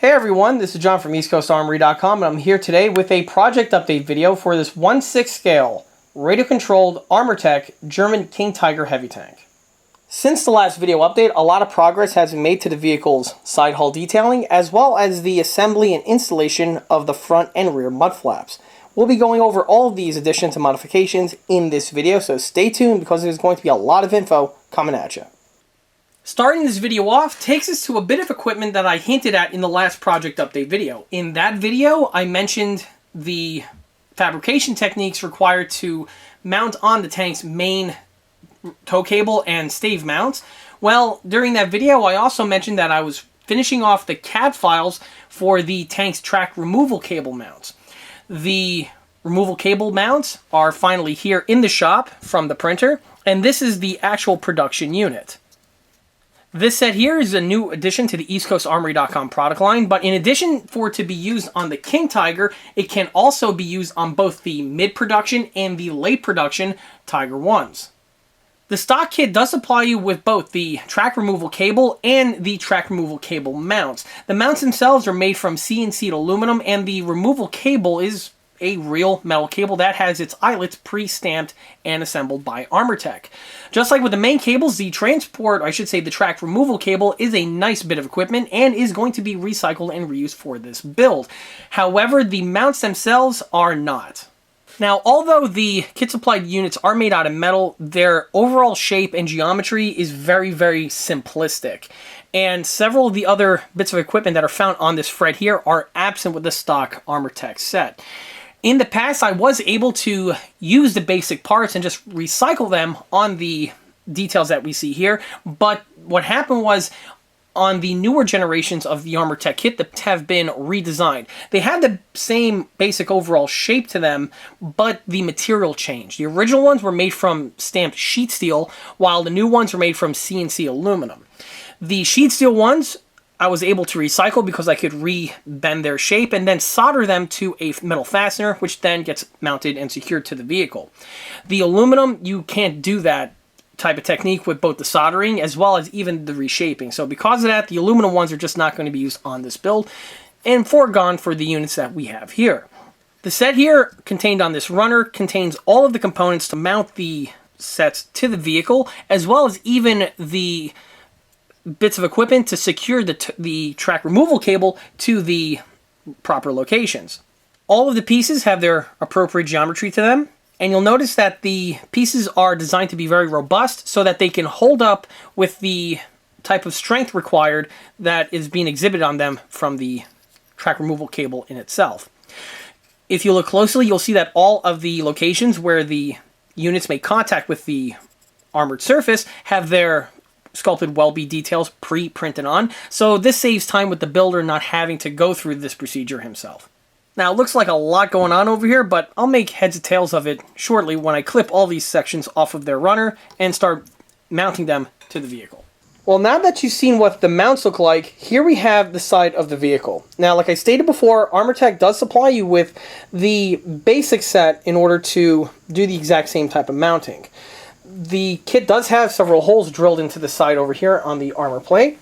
Hey everyone, this is John from EastCoastArmory.com, and I'm here today with a project update video for this 1/6 scale, radio-controlled Armortek German King Tiger heavy tank. Since the last video update, a lot of progress has been made to the vehicle's side hull detailing, as well as the assembly and installation of the front and rear mud flaps. We'll be going over all of these additions and modifications in this video, so stay tuned because there's going to be a lot of info coming at you. Starting this video off takes us to a bit of equipment that I hinted at in the last project update video. In that video, I mentioned the fabrication techniques required to mount on the tank's main tow cable and stave mounts. Well, during that video, I also mentioned that I was finishing off the CAD files for the tank's track removal cable mounts. The removal cable mounts are finally here in the shop from the printer, and this is the actual production unit. This set here is a new addition to the EastCoastArmory.com product line, but in addition for it to be used on the King Tiger, it can also be used on both the mid-production and the late-production Tiger 1s. The stock kit does supply you with both the track removal cable and the track removal cable mounts. The mounts themselves are made from CNC'd aluminum, and the removal cable is a real metal cable that has its eyelets pre-stamped and assembled by Armortek. Just like with the main cables, the track removal cable is a nice bit of equipment and is going to be recycled and reused for this build. However, the mounts themselves are not. Now, although the kit supplied units are made out of metal, their overall shape and geometry is very, very simplistic. And several of the other bits of equipment that are found on this Fred here are absent with the stock Armortek set. In the past, I was able to use the basic parts and just recycle them on the details that we see here, but what happened was, on the newer generations of the Armortek kit that have been redesigned, they had the same basic overall shape to them, but the material changed. The original ones were made from stamped sheet steel, while the new ones were made from CNC aluminum. The sheet steel ones I was able to recycle because I could re-bend their shape and then solder them to a metal fastener, which then gets mounted and secured to the vehicle. The aluminum, you can't do that type of technique with both the soldering as well as even the reshaping. So because of that, the aluminum ones are just not going to be used on this build and foregone for the units that we have here. The set here contained on this runner contains all of the components to mount the sets to the vehicle, as well as even the bits of equipment to secure the track removal cable to the proper locations. All of the pieces have their appropriate geometry to them, and you'll notice that the pieces are designed to be very robust so that they can hold up with the type of strength required that is being exhibited on them from the track removal cable in itself. If you look closely, you'll see that all of the locations where the units make contact with the armored surface have their sculpted weld-bead details pre-printed on, so this saves time with the builder not having to go through this procedure himself. Now, it looks like a lot going on over here, but I'll make heads and tails of it shortly when I clip all these sections off of their runner and start mounting them to the vehicle. Well, now that you've seen what the mounts look like, here we have the side of the vehicle. Now, like I stated before, Armortek does supply you with the basic set in order to do the exact same type of mounting. The kit does have several holes drilled into the side over here on the armor plate.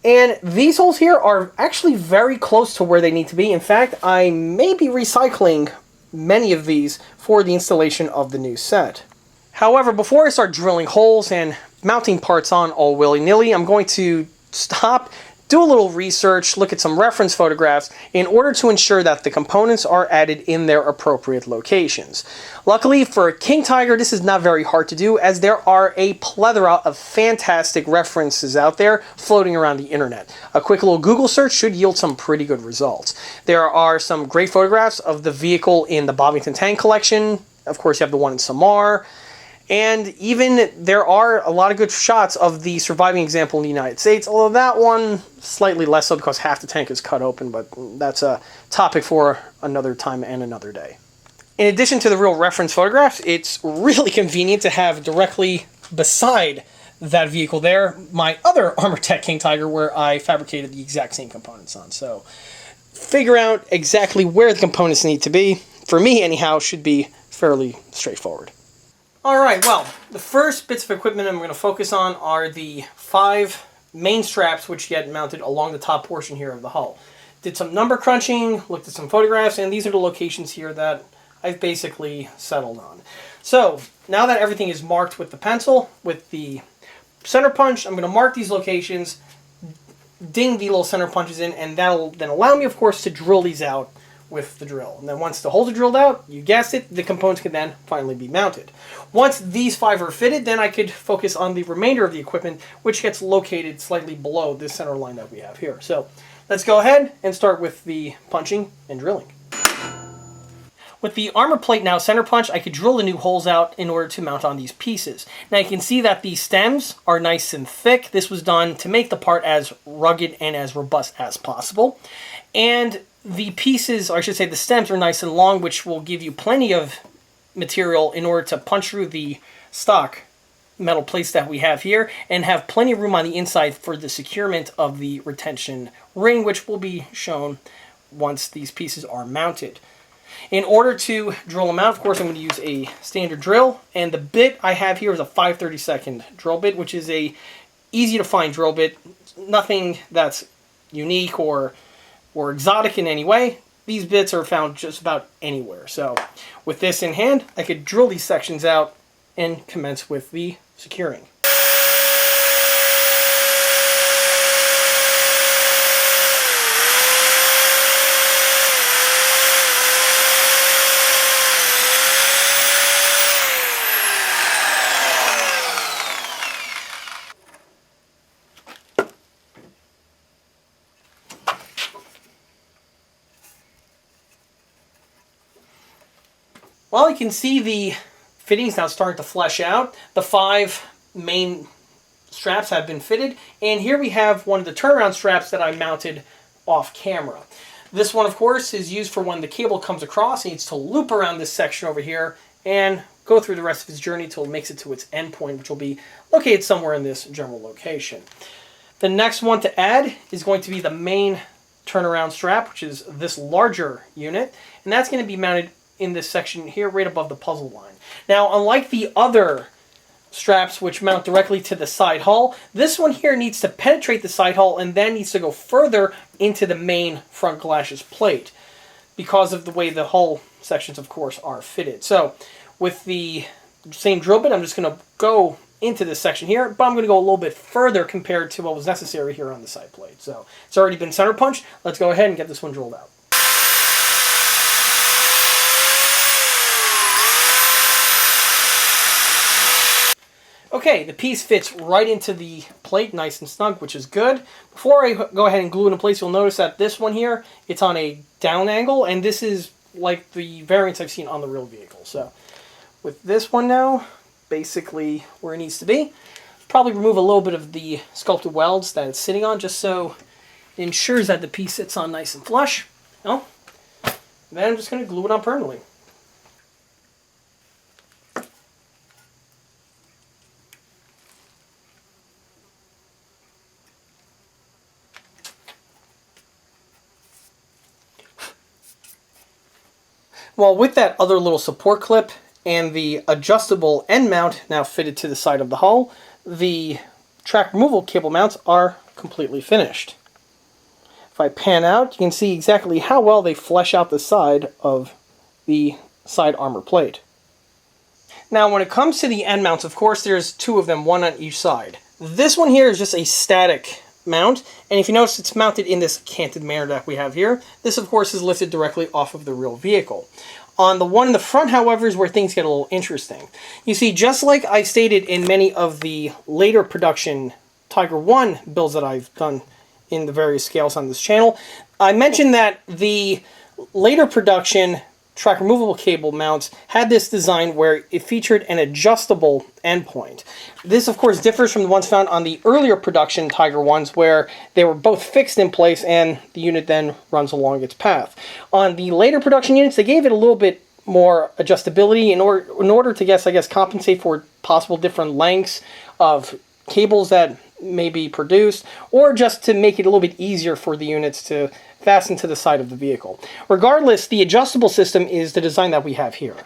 And these holes here are actually very close to where they need to be. In fact, I may be recycling many of these for the installation of the new set. However, before I start drilling holes and mounting parts on all willy-nilly, I'm going to stop, do a little research, look at some reference photographs in order to ensure that the components are added in their appropriate locations. Luckily for King Tiger, this is not very hard to do, as there are a plethora of fantastic references out there floating around the internet. A quick little Google search should yield some pretty good results. There are some great photographs of the vehicle in the Bovington Tank Collection. Of course, you have the one in Samar. And even there are a lot of good shots of the surviving example in the United States, although that one slightly less so because half the tank is cut open, but that's a topic for another time and another day. In addition to the real reference photographs, it's really convenient to have directly beside that vehicle there my other Armortek King Tiger where I fabricated the exact same components on. So figure out exactly where the components need to be, for me anyhow, should be fairly straightforward. Alright, well, the first bits of equipment I'm going to focus on are the 5 main straps which get mounted along the top portion here of the hull. Did some number crunching, looked at some photographs, and these are the locations here that I've basically settled on. So now that everything is marked with the pencil, with the center punch, I'm going to mark these locations, ding the little center punches in, and that'll then allow me, of course, to drill these out with the drill. And then once the holes are drilled out, you guessed it, the components can then finally be mounted. Once these 5 are fitted, then I could focus on the remainder of the equipment, which gets located slightly below this center line that we have here. So let's go ahead and start with the punching and drilling. With the armor plate now center punch, I could drill the new holes out in order to mount on these pieces. Now you can see that these stems are nice and thick. This was done to make the part as rugged and as robust as possible. And the pieces, or I should say the stems, are nice and long, which will give you plenty of material in order to punch through the stock metal plates that we have here, and have plenty of room on the inside for the securement of the retention ring, which will be shown once these pieces are mounted. In order to drill them out, of course, I'm going to use a standard drill, and the bit I have here is a 5/32 drill bit, which is a easy to find drill bit. Nothing that's unique or exotic in any way. These bits are found just about anywhere. So with this in hand, I could drill these sections out and commence with the securing. Well, you can see the fittings now starting to flesh out. The 5 main straps have been fitted, and here we have one of the turnaround straps that I mounted off camera. This one, of course, is used for when the cable comes across. It needs to loop around this section over here and go through the rest of its journey until it makes it to its endpoint, which will be located somewhere in this general location. The next one to add is going to be the main turnaround strap, which is this larger unit, and that's going to be mounted in this section here right above the puzzle line. Now, unlike the other straps which mount directly to the side hull, this one here needs to penetrate the side hull and then needs to go further into the main front glacis plate because of the way the hull sections, of course, are fitted. So with the same drill bit, I'm just going to go into this section here, but I'm going to go a little bit further compared to what was necessary here on the side plate. So it's already been center punched. Let's go ahead and get this one drilled out. Okay, the piece fits right into the plate, nice and snug, which is good. Before I go ahead and glue it in place, you'll notice that this one here, it's on a down angle, and this is like the variants I've seen on the real vehicle. So with this one now, basically where it needs to be, probably remove a little bit of the sculpted welds that it's sitting on, just so it ensures that the piece sits on nice and flush. Well, then I'm just going to glue it on permanently. Well, with that other little support clip and the adjustable end mount now fitted to the side of the hull, the track removal cable mounts are completely finished. If I pan out, you can see exactly how well they flesh out the side of the side armor plate. Now, when it comes to the end mounts, of course, there's 2 of them, one on each side. This one here is just a static mount, and if you notice, it's mounted in this canted manner that we have here. This, of course, is lifted directly off of the real vehicle. On the one in the front, however, is where things get a little interesting. You see, just like I stated in many of the later production Tiger 1 builds that I've done in the various scales on this channel, I mentioned that the later production track removable cable mounts had this design where it featured an adjustable endpoint. This, of course, differs from the ones found on the earlier production Tiger 1s where they were both fixed in place and the unit then runs along its path. On the later production units, they gave it a little bit more adjustability in order to, I guess, compensate for possible different lengths of cables that may be produced, or just to make it a little bit easier for the units to fasten to the side of the vehicle. Regardless, the adjustable system is the design that we have here.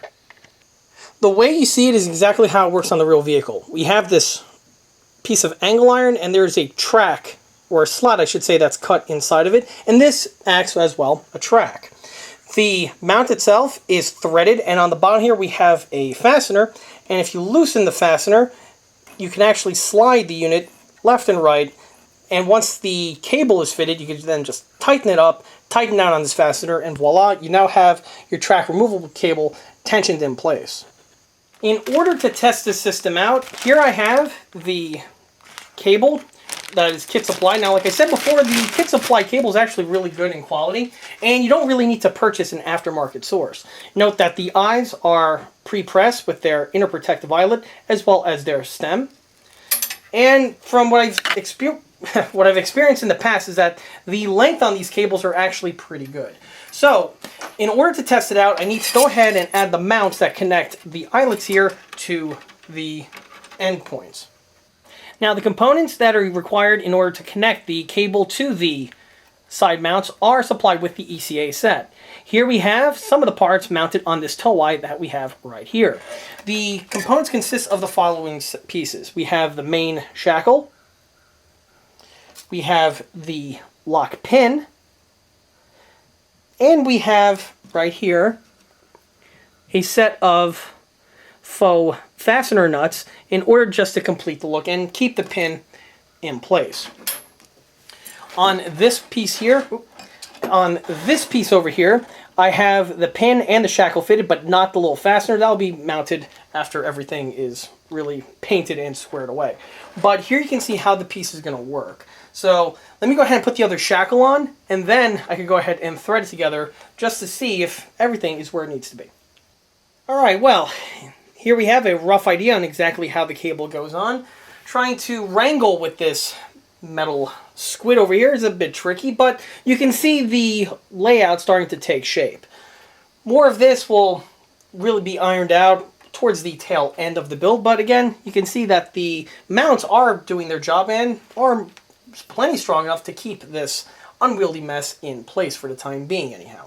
The way you see it is exactly how it works on the real vehicle. We have this piece of angle iron, and there's a track, or a slot I should say, that's cut inside of it, and this acts as well a track. The mount itself is threaded, and on the bottom here we have a fastener, and if you loosen the fastener, you can actually slide the unit left and right, and once the cable is fitted, you can then just tighten it up, tighten down on this fastener, and voila, you now have your track removable cable tensioned in place. In order to test this system out, here I have the cable that is kit supply. Now, like I said before, the kit supply cable is actually really good in quality, and you don't really need to purchase an aftermarket source. Note that the eyes are pre-pressed with their inner protective eyelet, as well as their stem. And from what I've experienced in the past is that the length on these cables are actually pretty good. So, in order to test it out, I need to go ahead and add the mounts that connect the eyelets here to the end points. Now, the components that are required in order to connect the cable to the side mounts are supplied with the ECA set. Here we have some of the parts mounted on this tow eye that we have right here. The components consist of the following pieces. We have the main shackle, we have the lock pin, and we have right here a set of faux fastener nuts in order just to complete the look and keep the pin in place. On this piece here, on this piece over here, I have the pin and the shackle fitted, but not the little fastener. That'll be mounted after everything is really painted and squared away. But here you can see how the piece is going to work. So let me go ahead and put the other shackle on, and then I can go ahead and thread it together just to see if everything is where it needs to be. Alright, well, here we have a rough idea on exactly how the cable goes on. Trying to wrangle with this metal squid over here is a bit tricky, but you can see the layout starting to take shape. More of this will really be ironed out towards the tail end of the build, but again, you can see that the mounts are doing their job and are plenty strong enough to keep this unwieldy mess in place for the time being anyhow.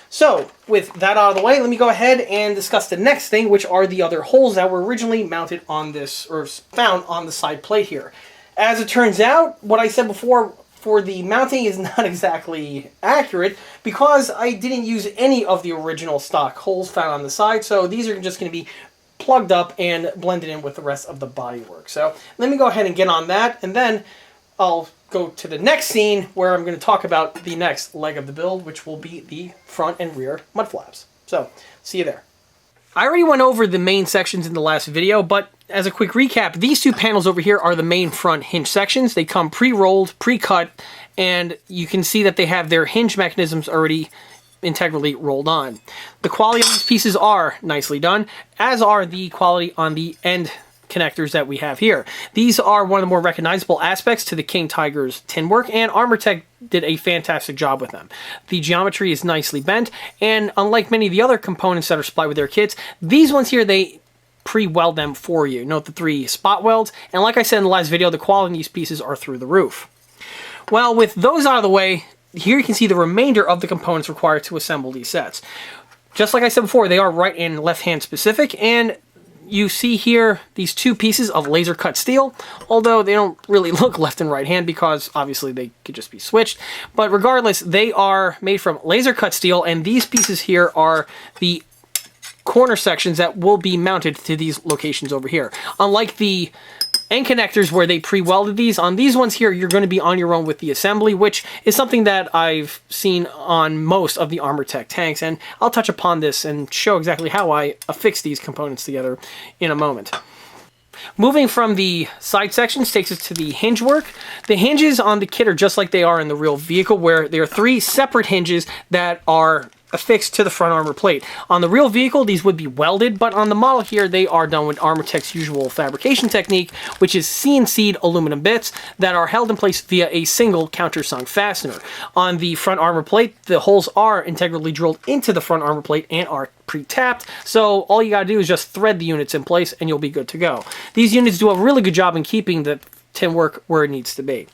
So, with that out of the way, let me go ahead and discuss the next thing, which are the other holes that were originally mounted on this, or found on the side plate here. As it turns out, what I said before for the mounting is not exactly accurate, because I didn't use any of the original stock holes found on the side, so these are just going to be plugged up and blended in with the rest of the bodywork. So, let me go ahead and get on that, and then I'll go to the next scene where I'm going to talk about the next leg of the build, which will be the front and rear mud flaps. So, see you there. I already went over the main sections in the last video, but as a quick recap, these two panels over here are the main front hinge sections. They come pre-rolled, pre-cut, and you can see that they have their hinge mechanisms already integrally rolled on. The quality of these pieces are nicely done, as are the quality on the end connectors that we have here. These are one of the more recognizable aspects to the King Tiger's tin work, and Armortek did a fantastic job with them. The geometry is nicely bent, and unlike many of the other components that are supplied with their kits, these ones here, they pre-weld them for you. Note the 3 spot welds, and like I said in the last video, the quality of these pieces are through the roof. Well, with those out of the way, here you can see the remainder of the components required to assemble these sets. Just like I said before, they are right and left hand specific, and you see here these two pieces of laser cut steel, although they don't really look left and right hand because obviously they could just be switched. But regardless, they are made from laser cut steel, and these pieces here are the corner sections that will be mounted to these locations over here. Unlike the end connectors where they pre-welded these, on these ones here you're going to be on your own with the assembly, which is something that I've seen on most of the Armortek tanks, and I'll touch upon this and show exactly how I affix these components together in a moment. Moving from the side sections takes us to the hinge work. The hinges on the kit are just like they are in the real vehicle, where there are 3 separate hinges that are affixed to the front armor plate. On the real vehicle, these would be welded, but on the model here, they are done with Armortek's usual fabrication technique, which is CNC'd aluminum bits that are held in place via a single countersunk fastener. On the front armor plate, the holes are integrally drilled into the front armor plate and are pre-tapped, so all you gotta do is just thread the units in place and you'll be good to go. These units do a really good job in keeping the tin work where it needs to be.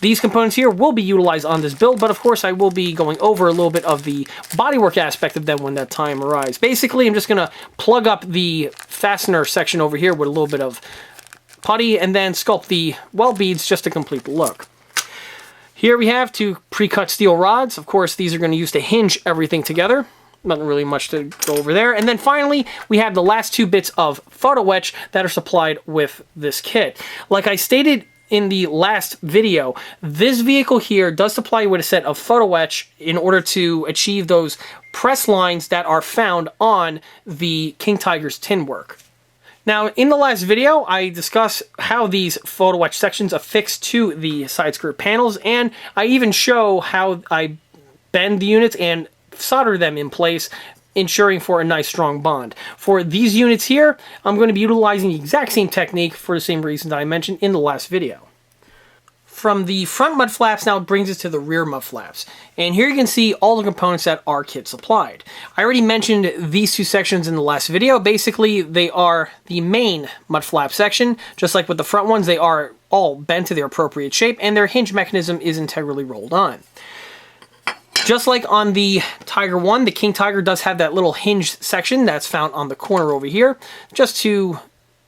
These components here will be utilized on this build, but of course I will be going over a little bit of the bodywork aspect of them when that time arrives. Basically, I'm just going to plug up the fastener section over here with a little bit of putty, and then sculpt the weld beads just to complete the look. Here we have 2 pre-cut steel rods. Of course, these are going to use to hinge everything together. Nothing really much to go over there. And then finally, we have the last 2 bits of photo etch that are supplied with this kit. Like I stated in the last video, this vehicle here does supply you with a set of photo etch in order to achieve those press lines that are found on the King Tiger's tin work. Now, in the last video, I discussed how these photo etch sections affix to the side skirt panels, and I even show how I bend the units and solder them in place, ensuring for a nice strong bond. For these units here, I'm going to be utilizing the exact same technique for the same reasons that I mentioned in the last video. From the front mud flaps, now it brings us to the rear mud flaps. And here you can see all the components that our kit supplied. I already mentioned these 2 sections in the last video. Basically, they are the main mud flap section. Just like with the front ones, they are all bent to their appropriate shape, and their hinge mechanism is integrally rolled on. Just like on the Tiger 1, the King Tiger does have that little hinge section that's found on the corner over here, just to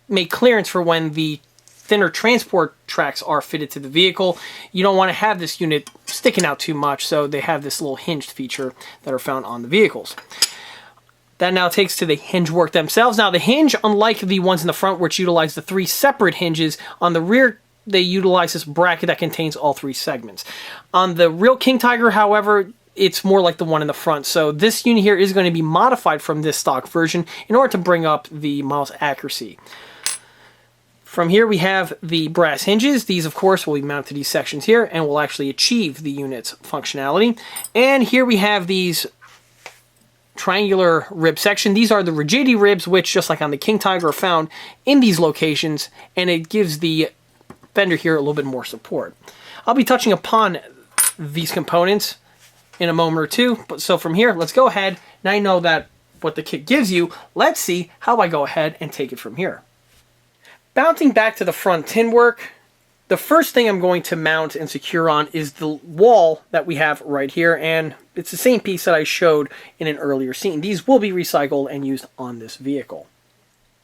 make clearance for when the thinner transport tracks are fitted to the vehicle. You don't want to have this unit sticking out too much, so they have this little hinged feature that are found on the vehicles. That now takes to the hinge work themselves. Now the hinge, unlike the ones in the front which utilize the 3 separate hinges, on the rear they utilize this bracket that contains all 3 segments. On the real King Tiger, however, it's more like the one in the front. So this unit here is going to be modified from this stock version in order to bring up the model's accuracy. From here we have the brass hinges. These, of course, will be mounted to these sections here and will actually achieve the unit's functionality. And here we have these triangular rib section. These are the rigidity ribs, which, just like on the King Tiger, are found in these locations, and it gives the fender here a little bit more support. I'll be touching upon these components in a moment or two, but so from here, let's go ahead. Now you know that what the kit gives you. Let's see how I go ahead and take it from here. Bouncing back to the front tin work, the first thing I'm going to mount and secure on is the wall that we have right here, and it's the same piece that I showed in an earlier scene. These will be recycled and used on this vehicle.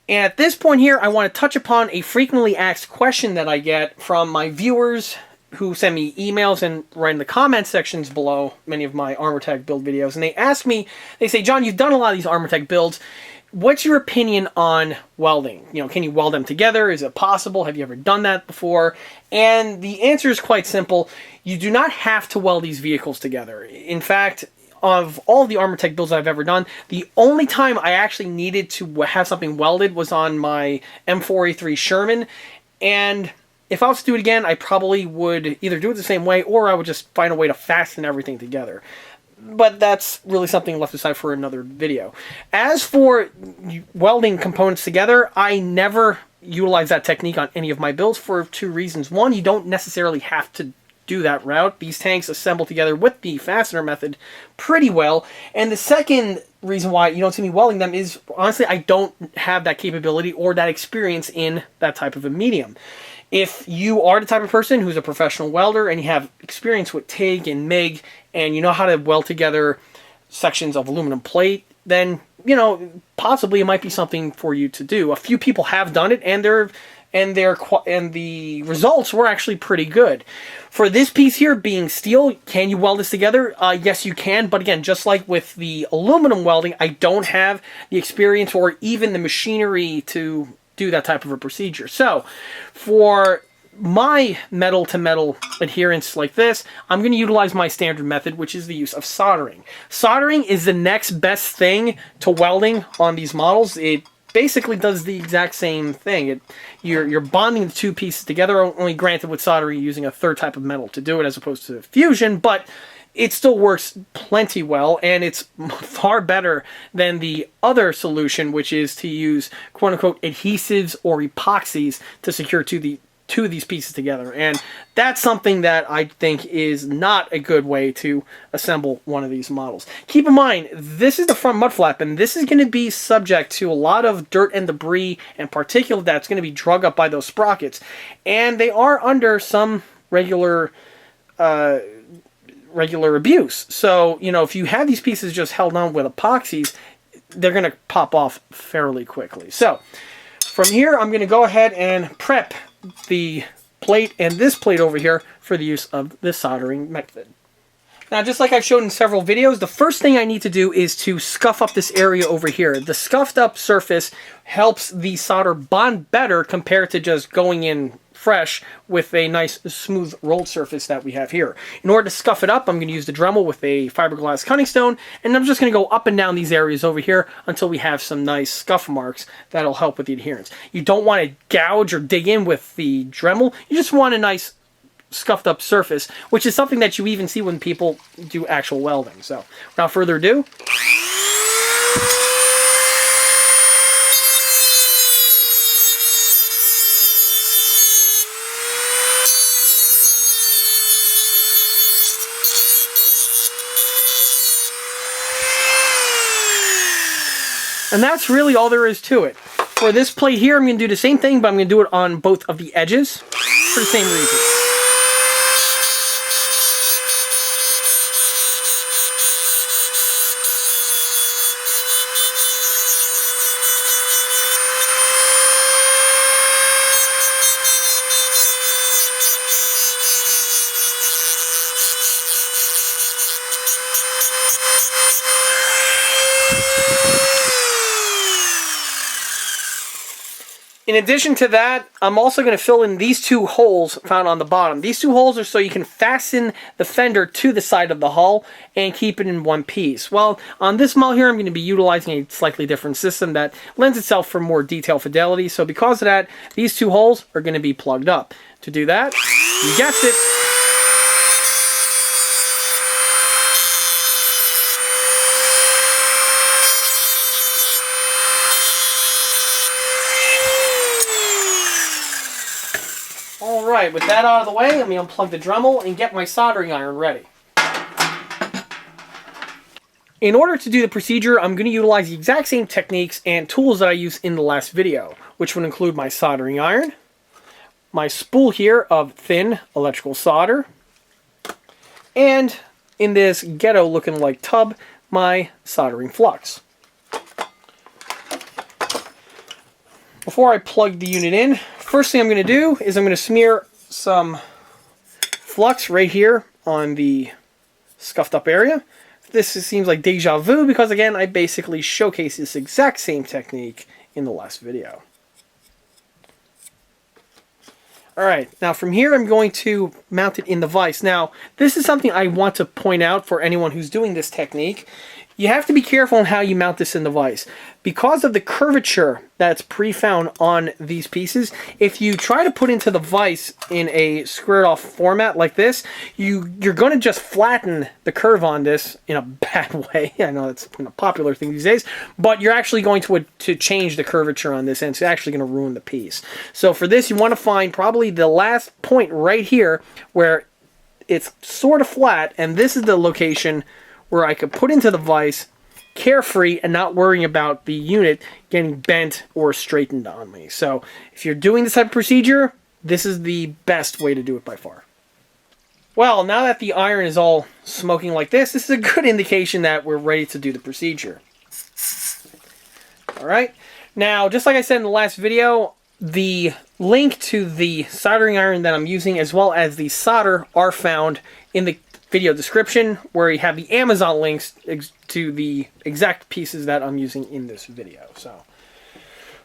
And at this point here, I want to touch upon a frequently asked question that I get from my viewers who send me emails and write in the comment sections below many of my Armortek build videos. And they ask me, they say, John, you've done a lot of these Armortek builds. What's your opinion on welding? You know, can you weld them together? Is it possible? Have you ever done that before? And the answer is quite simple. You do not have to weld these vehicles together. In fact, of all the Armortek builds I've ever done, the only time I actually needed to have something welded was on my M4A3 Sherman. And if I was to do it again, I probably would either do it the same way or I would just find a way to fasten everything together. But that's really something left aside for another video. As for welding components together, I never utilize that technique on any of my builds for 2 reasons. One, you don't necessarily have to do that route. These tanks assemble together with the fastener method pretty well. And the second reason why you don't see me welding them is, honestly, I don't have that capability or that experience in that type of a medium. If you are the type of person who's a professional welder and you have experience with TIG and MIG and you know how to weld together sections of aluminum plate, then, you know, possibly it might be something for you to do. A few people have done it, and the results were actually pretty good. For this piece here being steel, can you weld this together? Yes, you can, but again, just like with the aluminum welding, I don't have the experience or even the machinery to do that type of a procedure. So for my metal to metal adherence like this, I'm going to utilize my standard method, which is the use of soldering. Soldering is the next best thing to welding on these models. It basically does the exact same thing. You're bonding the 2 pieces together, only granted with soldering you're using a third type of metal to do it as opposed to fusion, but it still works plenty well, and it's far better than the other solution, which is to use quote-unquote adhesives or epoxies to secure two of these pieces together. And that's something that I think is not a good way to assemble one of these models. Keep in mind, this is the front mud flap, and this is going to be subject to a lot of dirt and debris and particulate that's going to be drug up by those sprockets. And they are under some regular abuse. So, you know, if you have these pieces just held on with epoxies, they're going to pop off fairly quickly. So, From here, I'm going to go ahead and prep the plate and this plate over here for the use of this soldering method. Now, just like I've shown in several videos, the first thing I need to do is to scuff up this area over here. The scuffed up surface helps the solder bond better compared to just going in fresh with a nice smooth rolled surface that we have here. In order to scuff it up, I'm going to use the Dremel with a fiberglass cutting stone, and I'm just going to go up and down these areas over here until we have some nice scuff marks that'll help with the adherence. You don't want to gouge or dig in with the Dremel. You just want a nice scuffed up surface, which is something that you even see when people do actual welding. So without further ado, and that's really all there is to it. For this plate here, I'm going to do the same thing, but I'm going to do it on both of the edges for the same reason. In addition to that, I'm also going to fill in these two holes found on the bottom. These two holes are so you can fasten the fender to the side of the hull and keep it in one piece. Well, on this model here, I'm going to be utilizing a slightly different system that lends itself for more detail fidelity. So because of that, these two holes are going to be plugged up. To do that, you guessed it, Alright, with that out of the way, let me unplug the Dremel and get my soldering iron ready. In order to do the procedure, I'm going to utilize the exact same techniques and tools that I used in the last video, which would include my soldering iron, my spool here of thin electrical solder, and in this ghetto looking like tub, my soldering flux. Before I plug the unit in, first thing I'm going to do is I'm going to smear some flux right here on the scuffed up area. This seems like deja vu because, again, I basically showcased this exact same technique in the last video. Alright, now from here I'm going to mount it in the vise. Now, this is something I want to point out for anyone who's doing this technique. You have to be careful on how you mount this in the vise. Because of the curvature that's pre-found on these pieces, if you try to put into the vise in a squared off format like this, you're going to just flatten the curve on this in a bad way. I know that's a popular thing these days, but you're actually going to change the curvature on this, and it's actually going to ruin the piece. So for this, you want to find probably the last point right here where it's sort of flat, and this is the location where I could put into the vise carefree and not worrying about the unit getting bent or straightened on me. So if you're doing this type of procedure, this is the best way to do it by far. Well, now that the iron is all smoking like this is a good indication that we're ready to do the procedure. Alright, now just like I said in the last video, the link to the soldering iron that I'm using as well as the solder are found in the video description, where you have the Amazon links to the exact pieces that I'm using in this video. So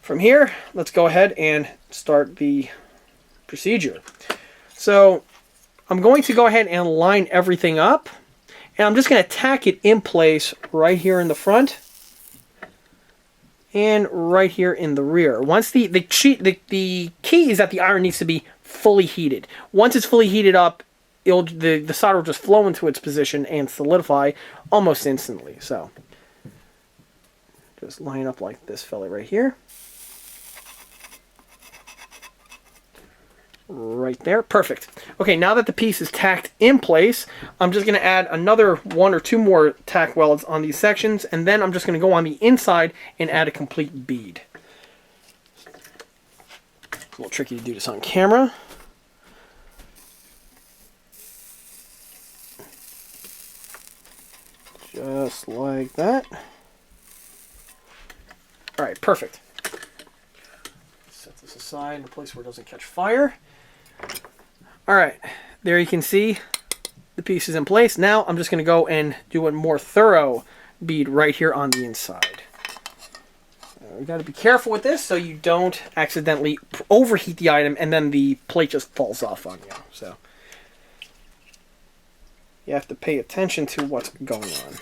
from here, let's go ahead and start the procedure. So I'm going to go ahead and line everything up, and I'm just going to tack it in place right here in the front and right here in the rear. Once the key is that the iron needs to be fully heated. Once it's fully heated up, the solder will just flow into its position and solidify almost instantly. So just line up like this fella right here. Right there. Perfect. Okay, now that the piece is tacked in place, I'm just going to add another one or two more tack welds on these sections, and then I'm just going to go on the inside and add a complete bead. It's a little tricky to do this on camera. Just like that. Alright, perfect. side in a place where it doesn't catch fire. Alright, there you can see the piece is in place. Now I'm just going to go and do a more thorough bead right here on the inside. You got to be careful with this so you don't accidentally overheat the item and then the plate just falls off on you. So you have to pay attention to what's going on.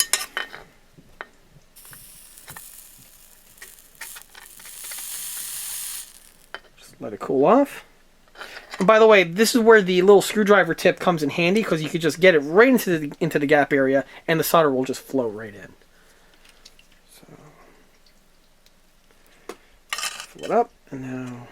Just let it cool off. And by the way, this is where the little screwdriver tip comes in handy, because you could just get it right into the gap area and the solder will just flow right in. So fill it up, and now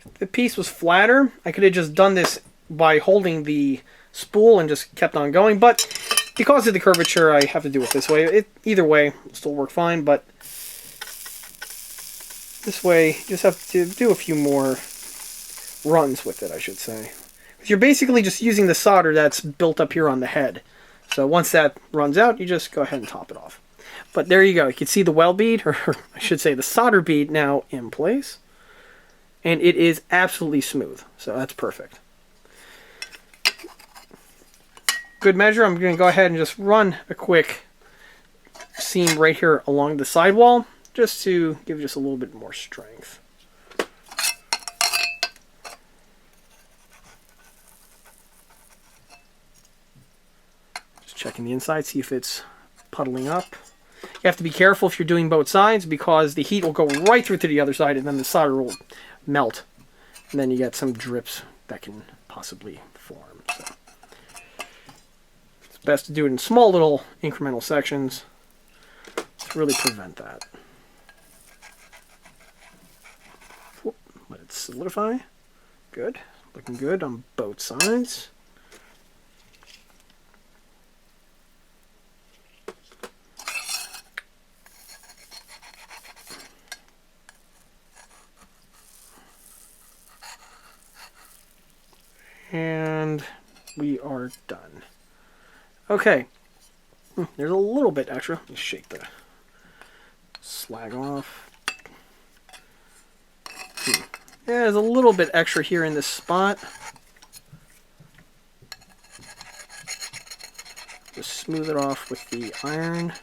if the piece was flatter, I could have just done this by holding the spool and just kept on going, but because of the curvature, I have to do it this way. Either way, it'll still work fine, but this way, you just have to do a few more runs with it, I should say. You're basically just using the solder that's built up here on the head. So once that runs out, you just go ahead and top it off. But there you go. You can see the weld bead, or I should say the solder bead, now in place. And it is absolutely smooth, so that's perfect. Good measure, I'm going to go ahead and just run a quick seam right here along the sidewall, just to give just a little bit more strength. Just checking the inside, see if it's puddling up. You have to be careful if you're doing both sides, because the heat will go right through to the other side and then the solder will melt, and then you get some drips that can possibly form. So it's best to do it in small little incremental sections to really prevent that. Let it solidify. Good. Looking good on both sides. And we are done. Okay. There's a little bit extra. Let me shake the slag off. Yeah, there's a little bit extra here in this spot. Just smooth it off with the iron.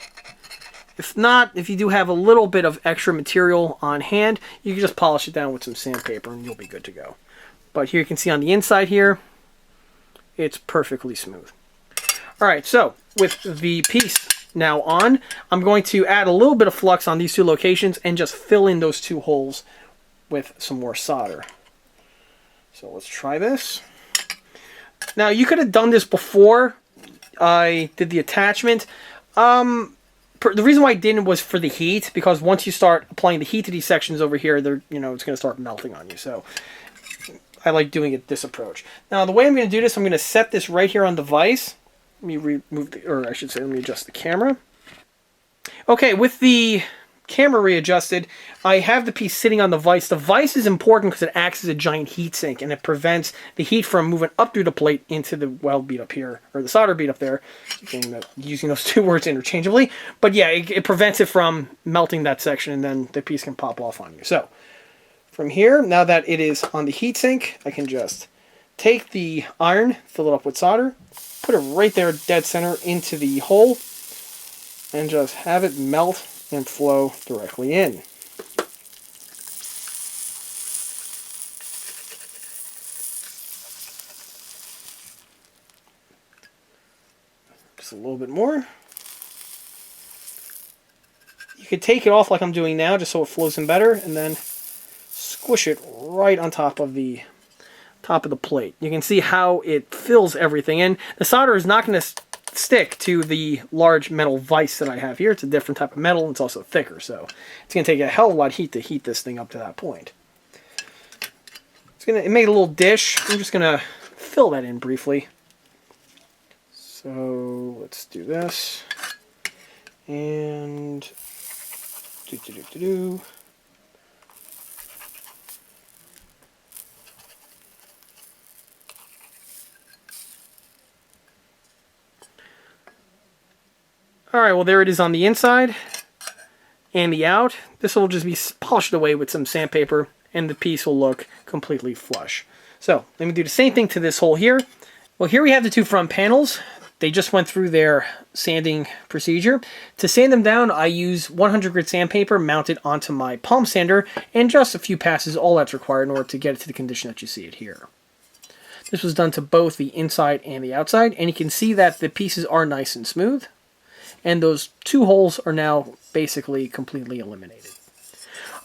If not, if you do have a little bit of extra material on hand, you can just polish it down with some sandpaper and you'll be good to go. But here you can see on the inside here, it's perfectly smooth. Alright, so with the piece now on, I'm going to add a little bit of flux on these two locations and just fill in those two holes with some more solder. So let's try this. Now you could have done this before I did the attachment. The reason why I didn't was for the heat, because once you start applying the heat to these sections over here, they're, it's going to start melting on you. So I like doing it this approach. Now the way I'm going to do this, I'm going to set this right here on the vise. Let me remove the, or I should say, let me adjust the camera. Okay, with the camera readjusted, I have the piece sitting on the vise. The vise is important because it acts as a giant heat sink, and it prevents the heat from moving up through the plate into the weld bead up here, or the solder bead up there. Using those two words interchangeably. But yeah, it prevents it from melting that section, and then the piece can pop off on you. So from here, now that it is on the heatsink, I can just take the iron, fill it up with solder, put it right there dead center into the hole, and just have it melt and flow directly in. Just a little bit more. You could take it off like I'm doing now, just so it flows in better, and then squish it right on top of the plate. You can see how it fills everything in. The solder is not going to stick to the large metal vise that I have here. It's a different type of metal, and it's also thicker, so it's going to take a hell of a lot of heat to heat this thing up to that point. It made a little dish. I'm just going to fill that in briefly. So let's do this. And Alright, well there it is on the inside and the out. This will just be polished away with some sandpaper and the piece will look completely flush. So, let me do the same thing to this hole here. Well, here we have the two front panels. They just went through their sanding procedure. To sand them down, I use 100 grit sandpaper mounted onto my palm sander, and just a few passes, all that's required in order to get it to the condition that you see it here. This was done to both the inside and the outside, and you can see that the pieces are nice and smooth, and those two holes are now basically completely eliminated.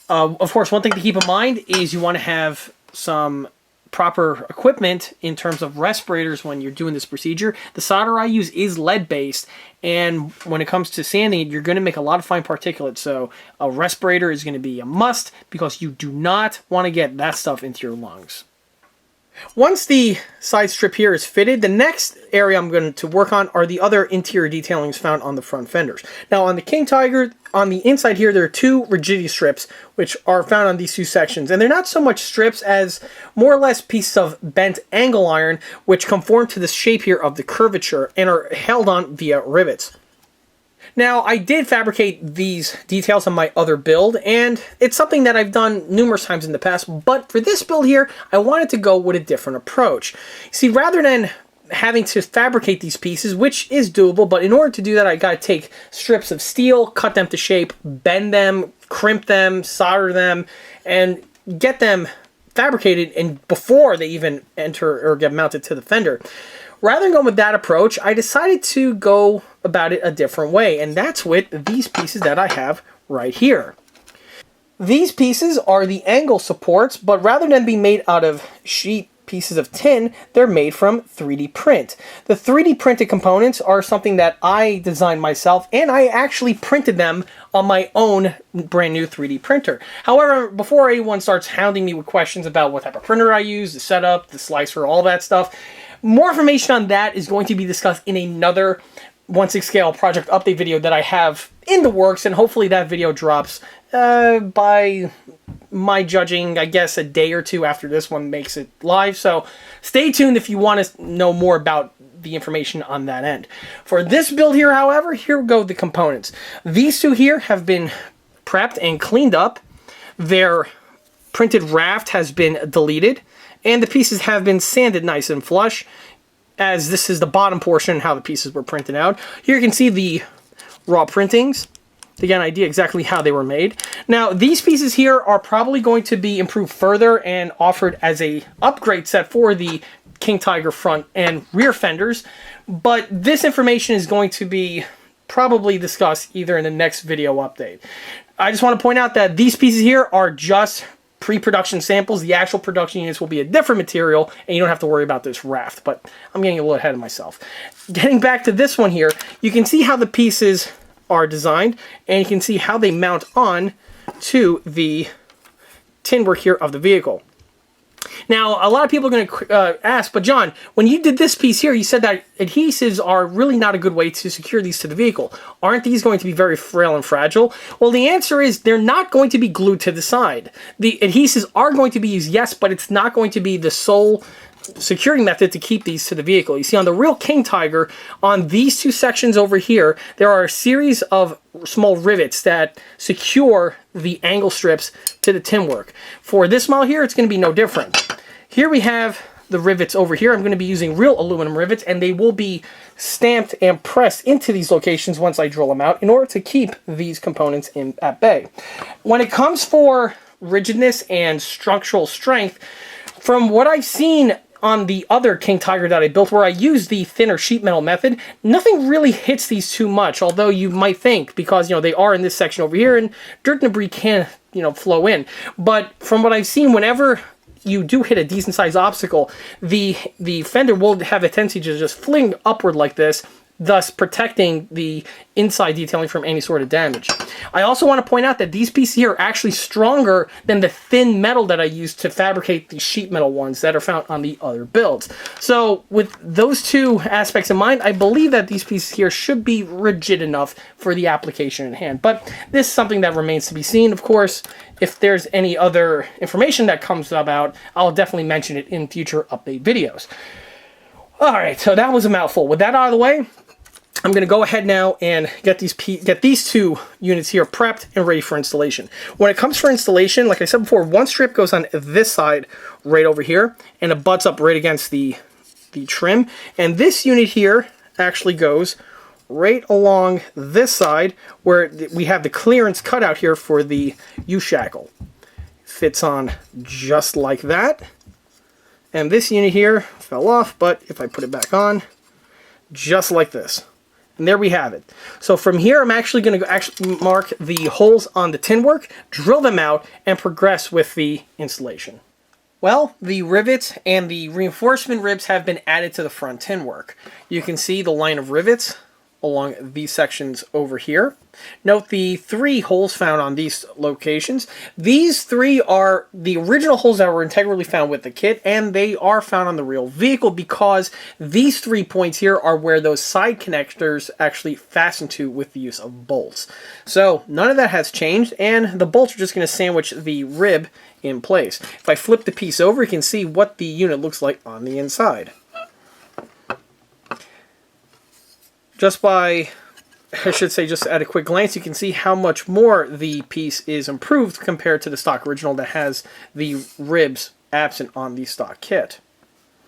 Of course, one thing to keep in mind is you want to have some proper equipment in terms of respirators when you're doing this procedure. The solder I use is lead based, and when it comes to sanding it, you're going to make a lot of fine particulates, so a respirator is going to be a must because you do not want to get that stuff into your lungs. Once the side strip here is fitted, the next area I'm going to work on are the other interior detailings found on the front fenders. Now on the King Tiger, on the inside here, there are two rigidity strips which are found on these two sections. And they're not so much strips as more or less pieces of bent angle iron which conform to the shape here of the curvature and are held on via rivets. Now, I did fabricate these details on my other build, and it's something that I've done numerous times in the past, but for this build here, I wanted to go with a different approach. See, rather than having to fabricate these pieces, which is doable, but in order to do that, I gotta take strips of steel, cut them to shape, bend them, crimp them, solder them, and get them fabricated and before they even enter or get mounted to the fender. Rather than going with that approach, I decided to go about it a different way, and that's with these pieces that I have right here. These pieces are the angle supports, but rather than being made out of sheet pieces of tin, they're made from 3D print. The 3D printed components are something that I designed myself, and I actually printed them on my own brand new 3D printer. However, before anyone starts hounding me with questions about what type of printer I use, the setup, the slicer, all that stuff, more information on that is going to be discussed in another 1/6 scale project update video that I have in the works, and hopefully that video drops by my judging, I guess, a day or two after this one makes it live. So stay tuned if you want to know more about the information on that end. For this build here, however, here go the components. These two here have been prepped and cleaned up. Their printed raft has been deleted, and the pieces have been sanded nice and flush, as this is the bottom portion, how the pieces were printed out. Here you can see the raw printings to get an idea exactly how they were made. Now, these pieces here are probably going to be improved further and offered as a upgrade set for the King Tiger front and rear fenders, but this information is going to be probably discussed either in the next video update. I just want to point out that these pieces here are just pre-production samples. The actual production units will be a different material, and you don't have to worry about this raft, but I'm getting a little ahead of myself. Getting back to this one here, you can see how the pieces are designed, and you can see how they mount on to the tin work here of the vehicle. Now, a lot of people are going to ask, but John, when you did this piece here, you said that adhesives are really not a good way to secure these to the vehicle. Aren't these going to be very frail and fragile? Well, the answer is they're not going to be glued to the side. The adhesives are going to be used, yes, but it's not going to be the sole security method to keep these to the vehicle. You see, on the real King Tiger, on these two sections over here, there are a series of small rivets that secure the angle strips to the tin work. For this model here, it's going to be no different. Here we have the rivets over here. I'm going to be using real aluminum rivets, and they will be stamped and pressed into these locations once I drill them out in order to keep these components at bay. When it comes for rigidness and structural strength, from what I've seen on the other King Tiger that I built, where I used the thinner sheet metal method, nothing really hits these too much, although you might think, because, you know, they are in this section over here, and dirt and debris can, you know, flow in. But from what I've seen, whenever you do hit a decent sized obstacle, the fender will have a tendency to just fling upward like this, thus protecting the inside detailing from any sort of damage. I also want to point out that these pieces here are actually stronger than the thin metal that I used to fabricate the sheet metal ones that are found on the other builds. So with those two aspects in mind, I believe that these pieces here should be rigid enough for the application in hand. But this is something that remains to be seen. Of course, if there's any other information that comes about, I'll definitely mention it in future update videos. Alright, so that was a mouthful. With that out of the way, I'm going to go ahead now and get these two units here prepped and ready for installation. When it comes for installation, like I said before, one strip goes on this side right over here, and it butts up right against the trim. And this unit here actually goes right along this side where we have the clearance cut out here for the U-shackle. Fits on just like that. And this unit here fell off, but if I put it back on, just like this. And there we have it. So from here, I'm actually going to mark the holes on the tin work, drill them out, and progress with the installation. Well, the rivets and the reinforcement ribs have been added to the front tin work. You can see the line of rivets along these sections over here. Note the 3 holes found on these locations. These 3 are the original holes that were integrally found with the kit, and they are found on the real vehicle because these 3 points here are where those side connectors actually fasten to with the use of bolts. So none of that has changed, and the bolts are just going to sandwich the rib in place. If I flip the piece over, you can see what the unit looks like on the inside. Just by, I should say, just at a quick glance, you can see how much more the piece is improved compared to the stock original that has the ribs absent on the stock kit.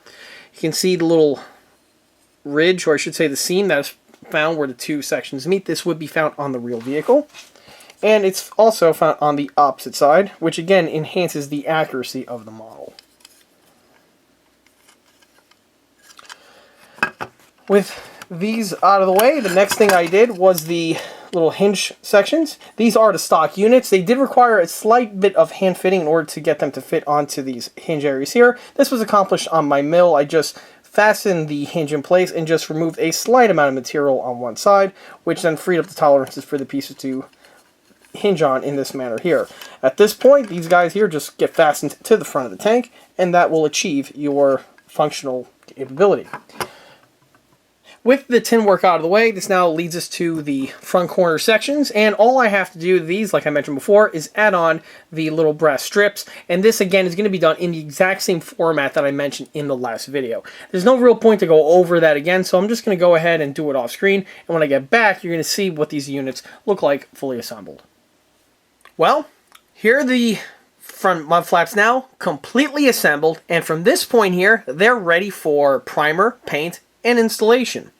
You can see the little ridge, or I should say the seam that is found where the 2 sections meet. This would be found on the real vehicle. And it's also found on the opposite side, which again enhances the accuracy of the model. With these out of the way, the next thing I did was the little hinge sections. These are the stock units. They did require a slight bit of hand fitting in order to get them to fit onto these hinge areas here. This was accomplished on my mill. I just fastened the hinge in place and just removed a slight amount of material on one side, which then freed up the tolerances for the pieces to hinge on in this manner here. At this point, these guys here just get fastened to the front of the tank, and that will achieve your functional capability. With the tin work out of the way, this now leads us to the front corner sections, and all I have to do to these, like I mentioned before, is add on the little brass strips, and this again is going to be done in the exact same format that I mentioned in the last video. There's no real point to go over that again, so I'm just going to go ahead and do it off screen, and when I get back, you're going to see what these units look like fully assembled. Well, here are the front mud flaps now, completely assembled, and from this point here, they're ready for primer, paint, and installation.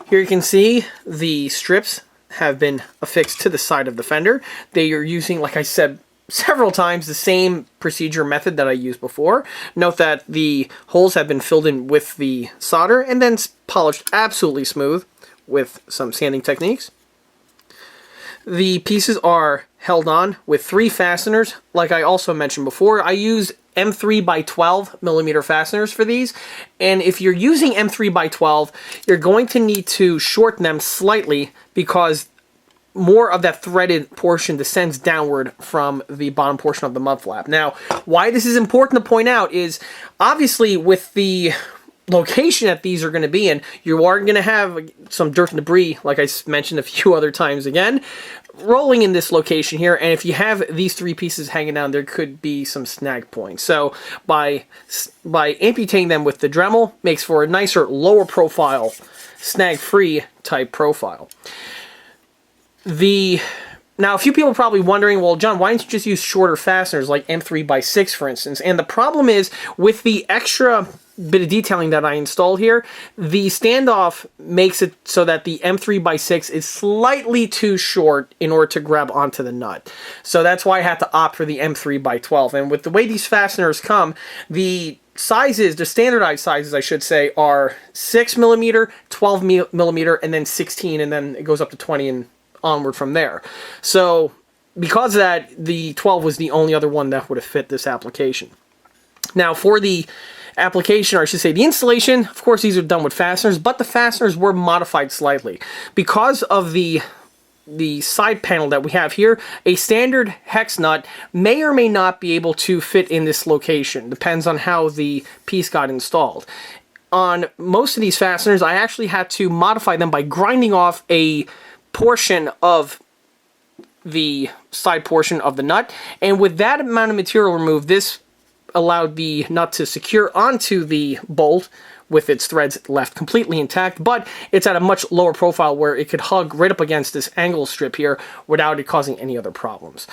Here you can see the strips have been affixed to the side of the fender. They are using, like I said several times, the same procedure method that I used before. Note that the holes have been filled in with the solder and then polished absolutely smooth with some sanding techniques. The pieces are held on with 3 fasteners. Like I also mentioned before, I used M3 by 12 millimeter fasteners for these, and if you're using M3 by 12, you're going to need to shorten them slightly because more of that threaded portion descends downward from the bottom portion of the mud flap. Now, why this is important to point out is obviously with the location that these are going to be in, you are going to have some dirt and debris, like I mentioned a few other times again, rolling in this location here, and if you have these 3 pieces hanging down, there could be some snag points. So by amputating them with the Dremel, makes for a nicer, lower profile, snag-free type profile. Now, a few people are probably wondering, well, John, why didn't you just use shorter fasteners like M3 by 6, for instance? And the problem is, with the extra bit of detailing that I installed here, the standoff makes it so that the M3 by 6 is slightly too short in order to grab onto the nut. So that's why I had to opt for the M3 by 12. And with the way these fasteners come, the sizes, the standardized sizes, I should say, are 6 millimeter, 12 millimeter, and then 16, and then it goes up to 20 and onward from there. So because of that, the 12 was the only other one that would have fit this application. Now for the application, or I should say the installation, of course these are done with fasteners, but the fasteners were modified slightly. Because of the side panel that we have here, a standard hex nut may or may not be able to fit in this location. Depends on how the piece got installed. On most of these fasteners, I actually had to modify them by grinding off a portion of the side portion of the nut, and with that amount of material removed, this allowed the nut to secure onto the bolt with its threads left completely intact, but it's at a much lower profile where it could hug right up against this angle strip here without it causing any other problems.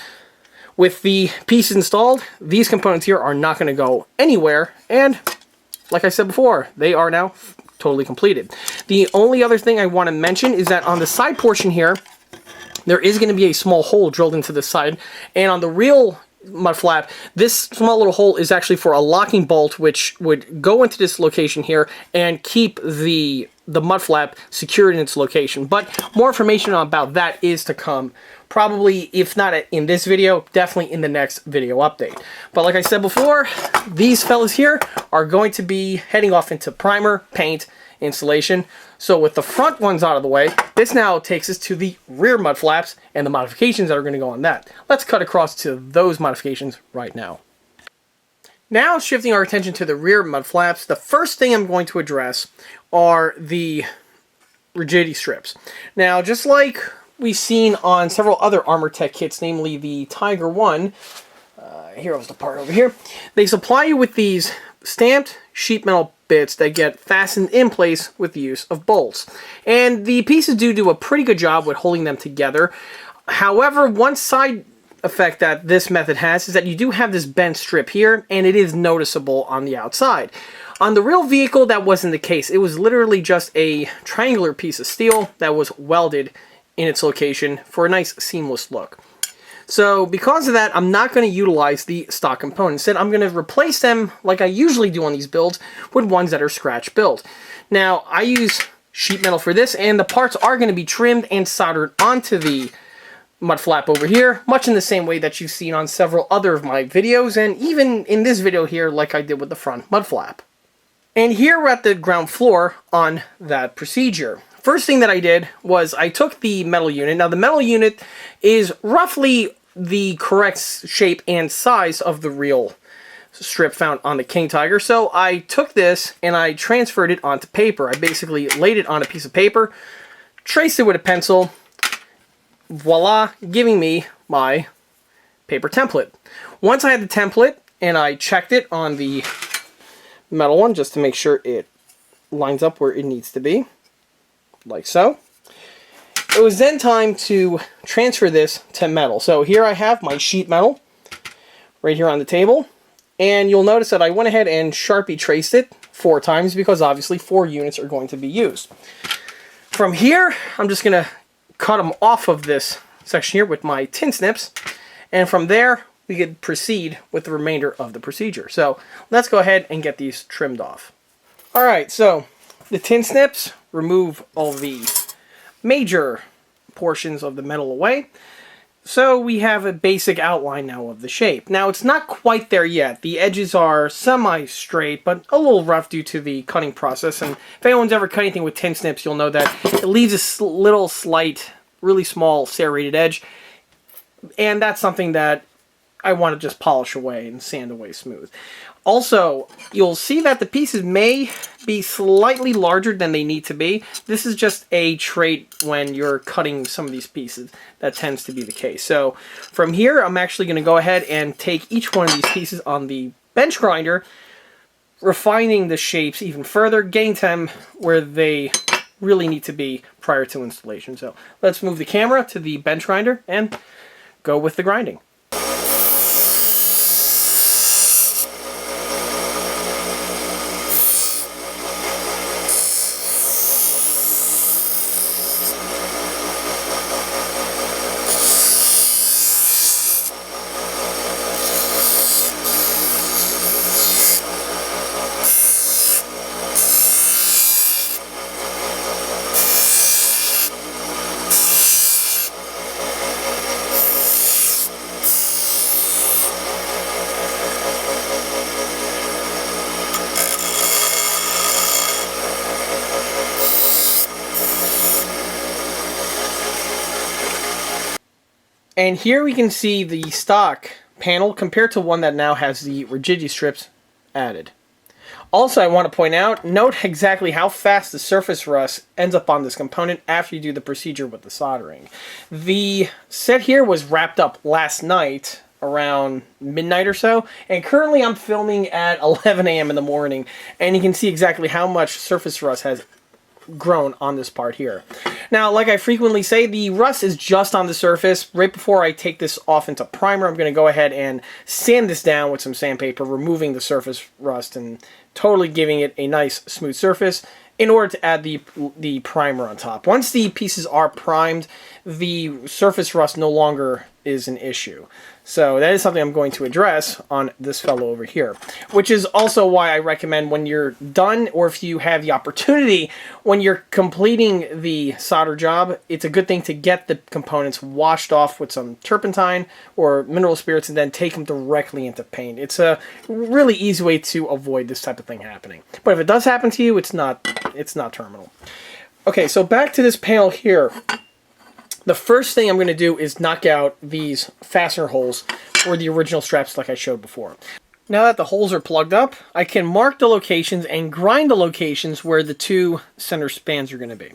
With the piece installed, these components here are not going to go anywhere, and like I said before, they are now totally completed. The only other thing I want to mention is that on the side portion here, there is going to be a small hole drilled into the side, and on the real mud flap, this small little hole is actually for a locking bolt, which would go into this location here and keep the mud flap secured in its location. But more information about that is to come, probably, if not in this video, definitely in the next video update. But like I said before, these fellas here are going to be heading off into primer, paint, installation. So with the front ones out of the way, this now takes us to the rear mud flaps and the modifications that are going to go on that. Let's cut across to those modifications right now. Now shifting our attention to the rear mud flaps, the first thing I'm going to address are the rigidity strips. Now, just like we've seen on several other Armortek kits, namely the Tiger 1, here's the part over here, they supply you with these stamped sheet metal bits that get fastened in place with the use of bolts. And the pieces do a pretty good job with holding them together. However, one side effect that this method has is that you do have this bent strip here, and it is noticeable on the outside. On the real vehicle, that wasn't the case. It was literally just a triangular piece of steel that was welded in its location for a nice seamless look. So because of that, I'm not going to utilize the stock components. Instead, I'm going to replace them like I usually do on these builds with ones that are scratch built. Now, I use sheet metal for this, and the parts are going to be trimmed and soldered onto the mud flap over here, much in the same way that you've seen on several other of my videos, and even in this video here like I did with the front mud flap. And here we're at the ground floor on that procedure. First thing that I did was I took the metal unit. Now the metal unit is roughly the correct shape and size of the real strip found on the King Tiger. So I took this and I transferred it onto paper. I basically laid it on a piece of paper, traced it with a pencil, voila, giving me my paper template. Once I had the template and I checked it on the metal one just to make sure it lines up where it needs to be, like so. It was then time to transfer this to metal. So here I have my sheet metal right here on the table, and you'll notice that I went ahead and Sharpie traced it 4 times because obviously 4 units are going to be used. From here, I'm just going to cut them off of this section here with my tin snips, and from there we could proceed with the remainder of the procedure. So let's go ahead and get these trimmed off. Alright, so the tin snips remove all the major portions of the metal away. So we have a basic outline now of the shape. Now it's not quite there yet. The edges are semi-straight, but a little rough due to the cutting process. And if anyone's ever cut anything with tin snips, you'll know that it leaves a little slight, really small serrated edge. And that's something that I want to just polish away and sand away smooth. Also, you'll see that the pieces may be slightly larger than they need to be. This is just a trait when you're cutting some of these pieces. That tends to be the case. So from here, I'm actually going to go ahead and take each one of these pieces on the bench grinder, refining the shapes even further, getting them where they really need to be prior to installation. So let's move the camera to the bench grinder and go with the grinding. And here we can see the stock panel compared to one that now has the rigidity strips added. Also, I want to point out, note exactly how fast the surface rust ends up on this component after you do the procedure with the soldering. The set here was wrapped up last night, around midnight or so, and currently I'm filming at 11 a.m. in the morning, and you can see exactly how much surface rust has grown on this part here. Now, like I frequently say, the rust is just on the surface. Right before I take this off into primer, I'm going to go ahead and sand this down with some sandpaper, removing the surface rust and totally giving it a nice smooth surface in order to add the primer on top. Once the pieces are primed, the surface rust no longer is an issue. So that is something I'm going to address on this fellow over here, which is also why I recommend when you're done, or if you have the opportunity, when you're completing the solder job, it's a good thing to get the components washed off with some turpentine or mineral spirits and then take them directly into paint. It's a really easy way to avoid this type of thing happening. But if it does happen to you, it's not terminal. Okay, so back to this panel here. The first thing I'm going to do is knock out these fastener holes for the original straps like I showed before. Now that the holes are plugged up, I can mark the locations and grind the locations where the two center spans are going to be.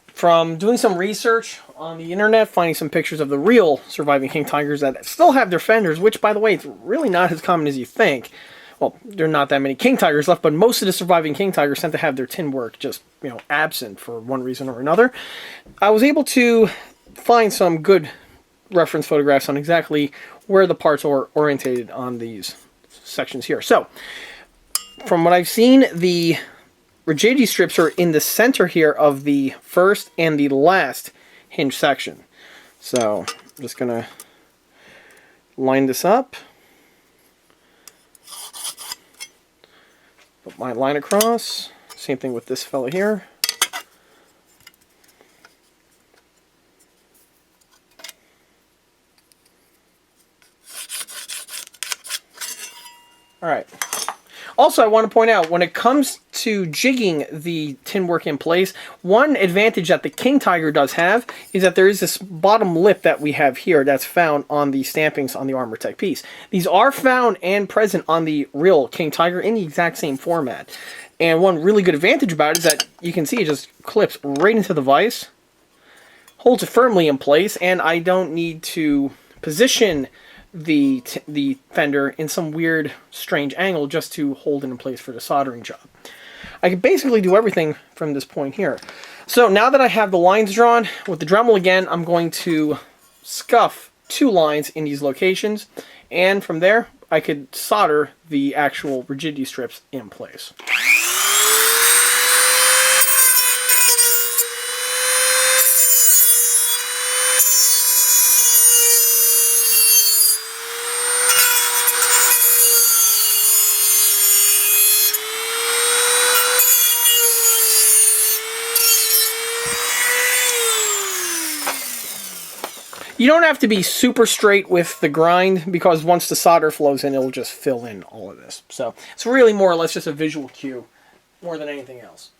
From doing some research on the internet, finding some pictures of the real surviving king tigers that still have their fenders, which, by the way, it's really not as common as you think. Well, there are not that many king tigers left, but most of the surviving king tigers tend to have their tin work just, absent for one reason or another. I was able to find some good reference photographs on exactly where the parts are orientated on these sections here. So, from what I've seen, the rigidity strips are in the center here of the first and the last hinge section. So, I'm just going to line this up. Put my line across. Same thing with this fellow here. Alright. Also, I want to point out, when it comes to jigging the tin work in place, one advantage that the King Tiger does have is that there is this bottom lip that we have here that's found on the stampings on the Armortek piece. These are found and present on the real King Tiger in the exact same format. And one really good advantage about it is that you can see it just clips right into the vise, holds it firmly in place, and I don't need to position the fender in some weird, strange angle just to hold it in place for the soldering job. I can basically do everything from this point here. So now that I have the lines drawn, with the Dremel again, I'm going to scuff 2 lines in these locations, and from there, I could solder the actual rigidity strips in place. You don't have to be super straight with the grind, because once the solder flows in, it'll just fill in all of this. So it's really more or less just a visual cue more than anything else.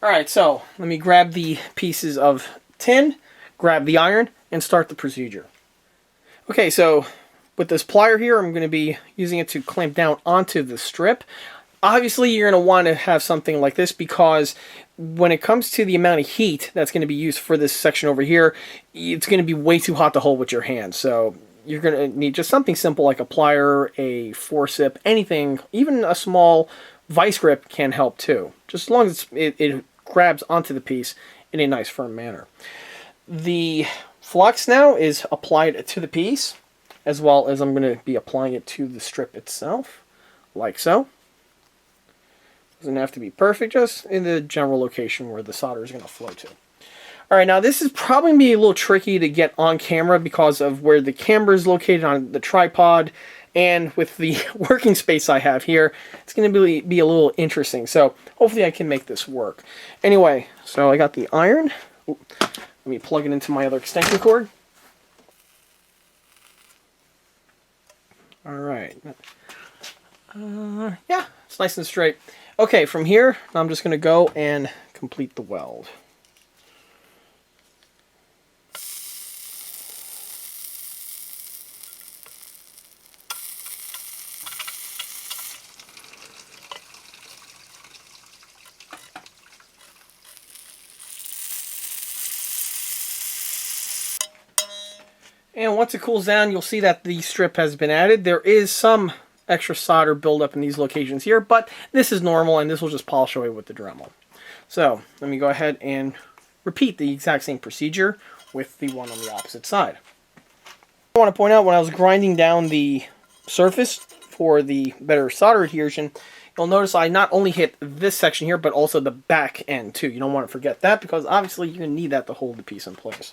Alright, so let me grab the pieces of tin, grab the iron, and start the procedure. Okay, so with this plier here, I'm going to be using it to clamp down onto the strip. Obviously, you're going to want to have something like this, because when it comes to the amount of heat that's going to be used for this section over here, it's going to be way too hot to hold with your hands. So you're going to need just something simple like a plier, a forcep, anything, even a small vice grip can help too, just as long as it grabs onto the piece in a nice firm manner. The flux now is applied to the piece, as well as I'm going to be applying it to the strip itself, like so. Doesn't have to be perfect, just in the general location where the solder is going to flow to. Alright, now this is probably going to be a little tricky to get on camera because of where the camera is located on the tripod, and with the working space I have here, it's going to be a little interesting. So hopefully I can make this work. Anyway, so I got the iron. Let me plug it into my other extension cord. Alright. Yeah, it's nice and straight. Okay, from here, I'm just going to go and complete the weld. And once it cools down, you'll see that the strip has been added. There is some extra solder buildup in these locations here, but this is normal, and this will just polish away with the Dremel. So let me go ahead and repeat the exact same procedure with the one on the opposite side. I want to point out, when I was grinding down the surface for the better solder adhesion, you'll notice I not only hit this section here, but also the back end too. You don't want to forget that, because obviously you're going to need that to hold the piece in place.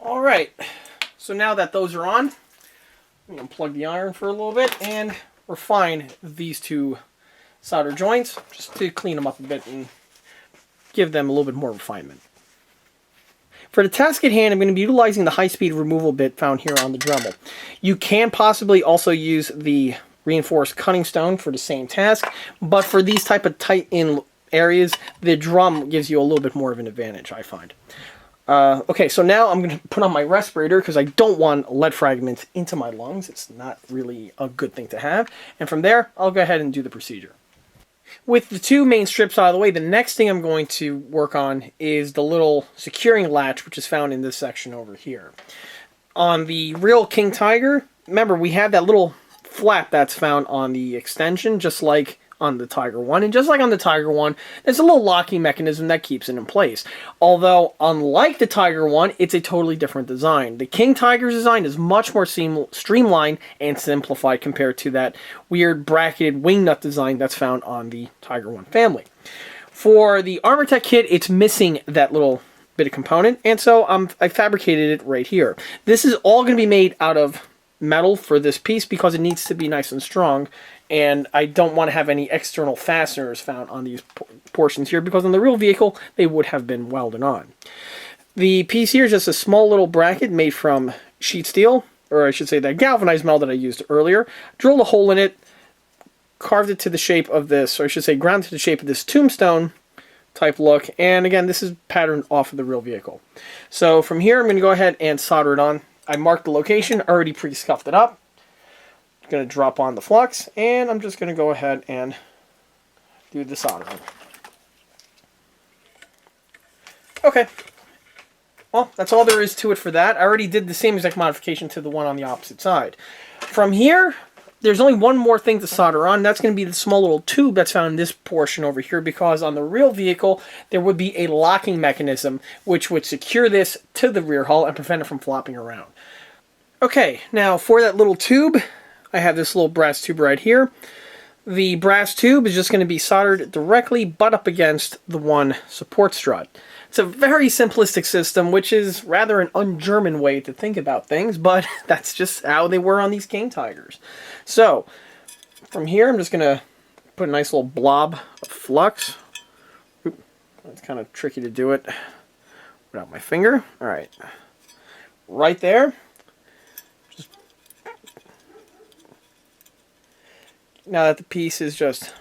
Alright, so now that those are on, I'm going to unplug the iron for a little bit and refine these two solder joints just to clean them up a bit and give them a little bit more refinement. For the task at hand, I'm going to be utilizing the high-speed removal bit found here on the Dremel. You can possibly also use the reinforced cutting stone for the same task, but for these type of tight-in areas, the drum gives you a little bit more of an advantage, I find. Okay, so now I'm going to put on my respirator because I don't want lead fragments into my lungs. It's not really a good thing to have. And from there, I'll go ahead and do the procedure. With the two main strips out of the way, the next thing I'm going to work on is the little securing latch, which is found in this section over here. On the real King Tiger, remember, we have that little flap that's found on the extension, just like on the Tiger 1, and just like on the Tiger 1, there's a little locking mechanism that keeps it in place. Although, unlike the Tiger 1, it's a totally different design. The King Tiger's design is much more streamlined and simplified compared to that weird bracketed wing nut design that's found on the Tiger 1 family. For the Armortek kit, it's missing that little bit of component, and so I fabricated it right here. This is all going to be made out of metal for this piece because it needs to be nice and strong, and I don't want to have any external fasteners found on these portions here, because on the real vehicle they would have been welded on. The piece here is just a small little bracket made from sheet steel, or I should say that galvanized metal that I used earlier. Drilled a hole in it, carved it to the shape of this, or I should say ground to the shape of this tombstone type look, and again, this is patterned off of the real vehicle. So from here I'm going to go ahead and solder it on. I marked the location, already pre-scuffed it up. I'm going to drop on the flux, and I'm just going to go ahead and do the soldering. Okay. Well, that's all there is to it for that. I already did the same exact modification to the one on the opposite side. From here, there's only one more thing to solder on. That's going to be the small little tube that's found in this portion over here, because on the real vehicle, there would be a locking mechanism which would secure this to the rear hull and prevent it from flopping around. Okay, now for that little tube, I have this little brass tube right here. The brass tube is just going to be soldered directly butt up against the one support strut. It's a very simplistic system, which is rather an un-German way to think about things, but that's just how they were on these King Tigers. So, from here I'm just going to put a nice little blob of flux. Oop, it's kind of tricky to do it without my finger. Alright, right there. Now that the piece is just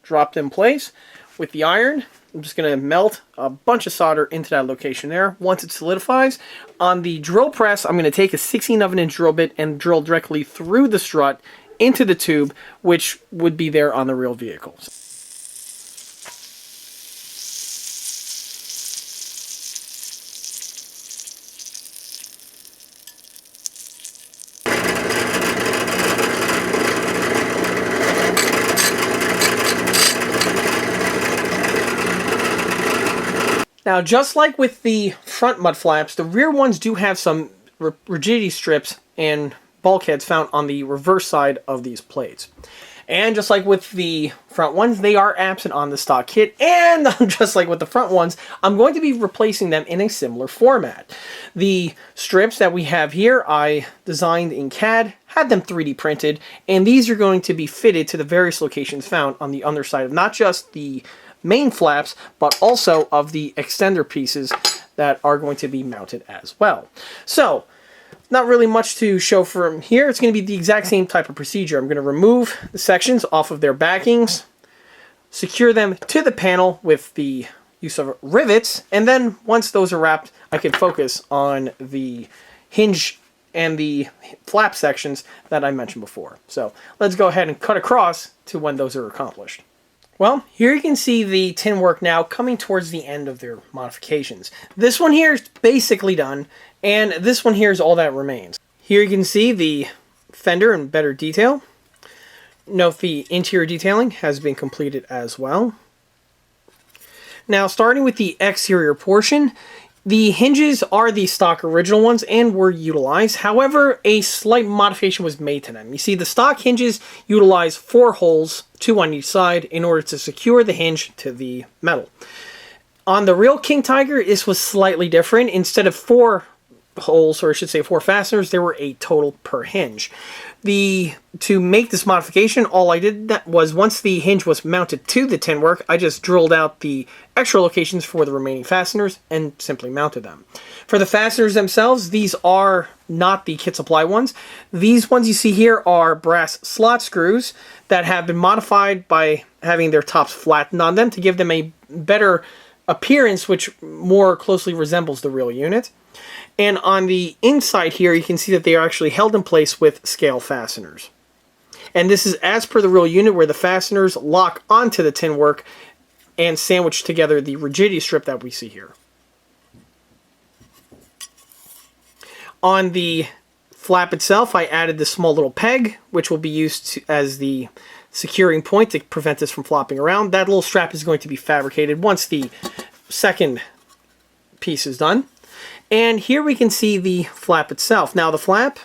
dropped in place with the iron, I'm just going to melt a bunch of solder into that location there. Once it solidifies, on the drill press, I'm going to take a 1/16 of an inch drill bit and drill directly through the strut into the tube, which would be there on the real vehicles. Now, just like with the front mud flaps, the rear ones do have some rigidity strips and bulkheads found on the reverse side of these plates. And just like with the front ones, they are absent on the stock kit. And just like with the front ones, I'm going to be replacing them in a similar format. The strips that we have here, I designed in CAD, had them 3D printed, and these are going to be fitted to the various locations found on the underside of not just the main flaps, but also of the extender pieces that are going to be mounted as well. So, not really much to show from here. It's going to be the exact same type of procedure. I'm going to remove the sections off of their backings, secure them to the panel with the use of rivets, and then once those are wrapped, I can focus on the hinge and the flap sections that I mentioned before. So let's go ahead and cut across to when those are accomplished. Well, here you can see the tin work now coming towards the end of their modifications. This one here is basically done, and this one here is all that remains. Here you can see the fender in better detail. Note the interior detailing has been completed as well. Now, starting with the exterior portion, the hinges are the stock original ones and were utilized. However, a slight modification was made to them. You see, the stock hinges utilize 4 holes, 2 on each side, in order to secure the hinge to the metal. On the real King Tiger, this was slightly different. Instead of 4 holes, or I should say 4 fasteners, there were 8 total per hinge. To make this modification, all I did was once the hinge was mounted to the tin work, I just drilled out the extra locations for the remaining fasteners and simply mounted them. For the fasteners themselves, these are not the kit supply ones. These ones you see here are brass slot screws that have been modified by having their tops flattened on them to give them a better appearance, which more closely resembles the real unit. And on the inside here, you can see that they are actually held in place with scale fasteners. And this is as per the real unit, where the fasteners lock onto the tin work and sandwich together the rigidity strip that we see here. On the flap itself, I added this small little peg, which will be used as the securing point to prevent this from flopping around. That little strap is going to be fabricated once the second piece is done. And here we can see the flap itself. Now the flap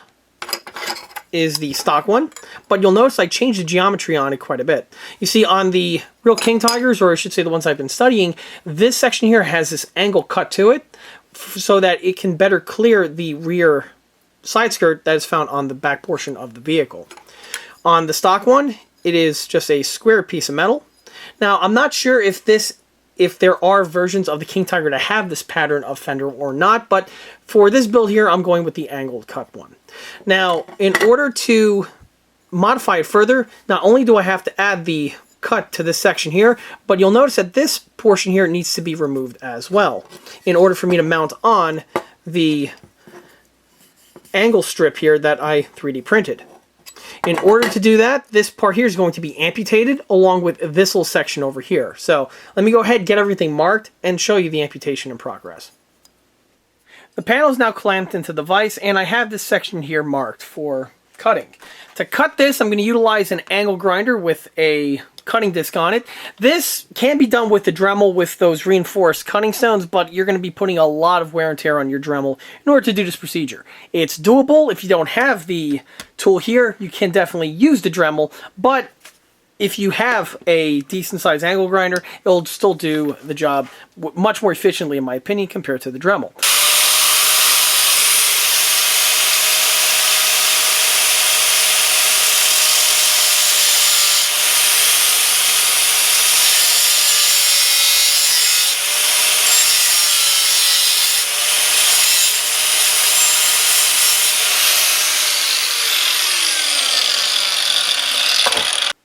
is the stock one, but you'll notice I changed the geometry on it quite a bit. You see, on the real King Tigers, or I should say the ones I've been studying, this section here has this angle cut to it so that it can better clear the rear side skirt that is found on the back portion of the vehicle. On the stock one, it is just a square piece of metal. Now, I'm not sure if there are versions of the King Tiger that have this pattern of fender or not, but for this build here, I'm going with the angled cut one. Now, in order to modify it further, not only do I have to add the cut to this section here, but you'll notice that this portion here needs to be removed as well in order for me to mount on the angle strip here that I 3D printed. In order to do that, this part here is going to be amputated along with this little section over here. So let me go ahead and get everything marked and show you the amputation in progress. The panel is now clamped into the vise, and I have this section here marked for cutting. To cut this, I'm going to utilize an angle grinder with a cutting disc on it. This can be done with the Dremel with those reinforced cutting stones, but you're going to be putting a lot of wear and tear on your Dremel in order to do this procedure. It's doable. If you don't have the tool here, you can definitely use the Dremel, but if you have a decent sized angle grinder, it'll still do the job much more efficiently, in my opinion, compared to the Dremel.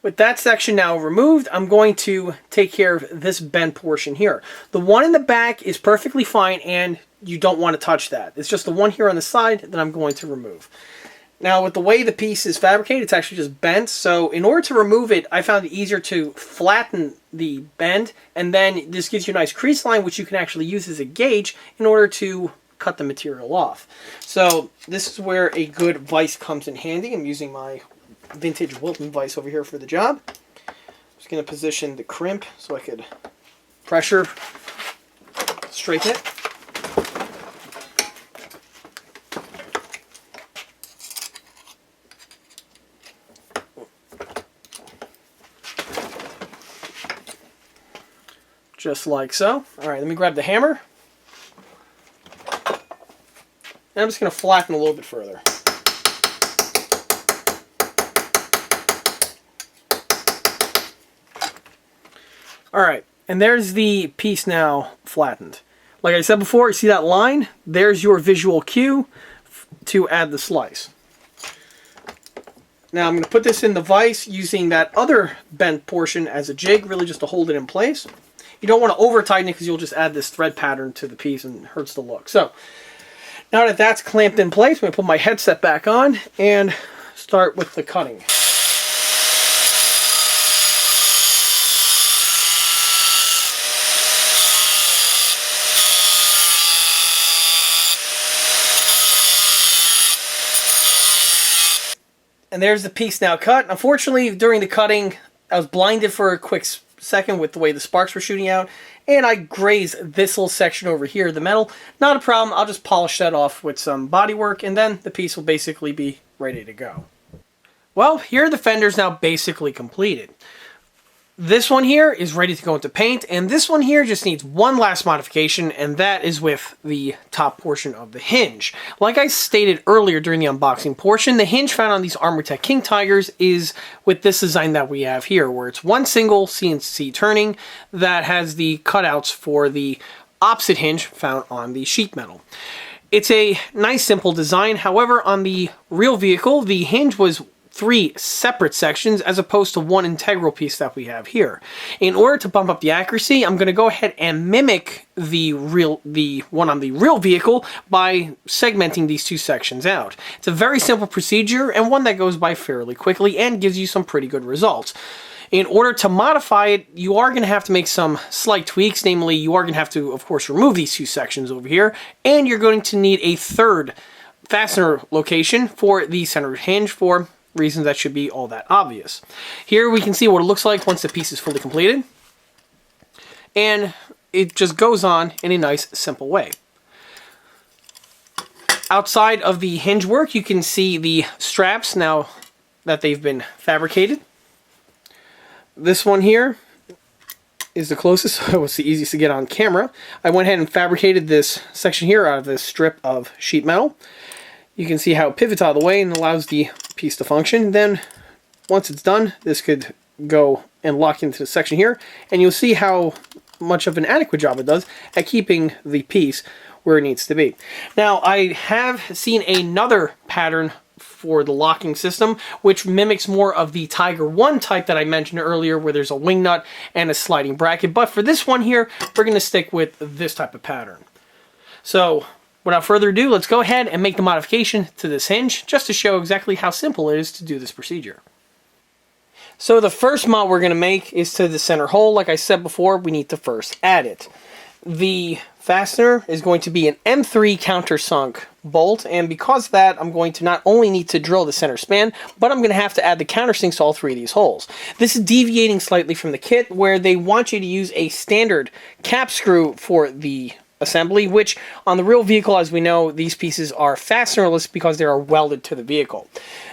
With that section now removed, I'm going to take care of this bent portion here. The one in the back is perfectly fine, and you don't want to touch that. It's just the one here on the side that I'm going to remove. Now, with the way the piece is fabricated, it's actually just bent, so in order to remove it, I found it easier to flatten the bend, and then this gives you a nice crease line, which you can actually use as a gauge in order to cut the material off. So this is where a good vise comes in handy. I'm using my vintage Wilton vise over here for the job. I'm just going to position the crimp so I could pressure straighten it. Just like so. Alright, let me grab the hammer. And I'm just going to flatten a little bit further. Alright, and there's the piece now flattened. Like I said before, you see that line? There's your visual cue to add the slice. Now I'm going to put this in the vise using that other bent portion as a jig, really just to hold it in place. You don't want to over tighten it because you'll just add this thread pattern to the piece and it hurts the look. So, now that that's clamped in place, I'm going to put my headset back on and start with the cutting. And there's the piece now cut. Unfortunately, during the cutting, I was blinded for a quick second with the way the sparks were shooting out, and I grazed this little section over here, the metal. Not a problem, I'll just polish that off with some bodywork, and then the piece will basically be ready to go. Well, here are the fenders now basically completed. This one here is ready to go into paint, and this one here just needs one last modification, and that is with the top portion of the hinge. Like I stated earlier during the unboxing portion, the hinge found on these Armortek King Tigers is with this design that we have here, where it's one single CNC turning that has the cutouts for the opposite hinge found on the sheet metal. It's a nice simple design. However, on the real vehicle, the hinge was 3 separate sections as opposed to one integral piece that we have here. In order to bump up the accuracy, I'm going to go ahead and mimic the one on the real vehicle by segmenting these 2 sections out. It's a very simple procedure and one that goes by fairly quickly and gives you some pretty good results. In order to modify it, you are going to have to make some slight tweaks. Namely, you are going to have to, of course, remove these 2 sections over here, and you're going to need a 3rd fastener location for the center hinge for reasons that should be all that obvious. Here we can see what it looks like once the piece is fully completed. And it just goes on in a nice, simple way. Outside of the hinge work, you can see the straps now that they've been fabricated. This one here is the closest, so it's the easiest to get on camera. I went ahead and fabricated this section here out of this strip of sheet metal. You can see how it pivots out of the way and allows the piece to function. Then, once it's done, this could go and lock into the section here, and you'll see how much of an adequate job it does at keeping the piece where it needs to be. Now, I have seen another pattern for the locking system, which mimics more of the Tiger 1 type that I mentioned earlier, where there's a wing nut and a sliding bracket. But for this one here, we're going to stick with this type of pattern. So, without further ado, let's go ahead and make the modification to this hinge, just to show exactly how simple it is to do this procedure. So the first mod we're going to make is to the center hole. Like I said before, we need to first add it. The fastener is going to be an M3 countersunk bolt, and because of that, I'm going to not only need to drill the center span, but I'm going to have to add the countersinks to all 3 of these holes. This is deviating slightly from the kit, where they want you to use a standard cap screw for the assembly, which on the real vehicle, as we know, these pieces are fastenerless because they are welded to the vehicle.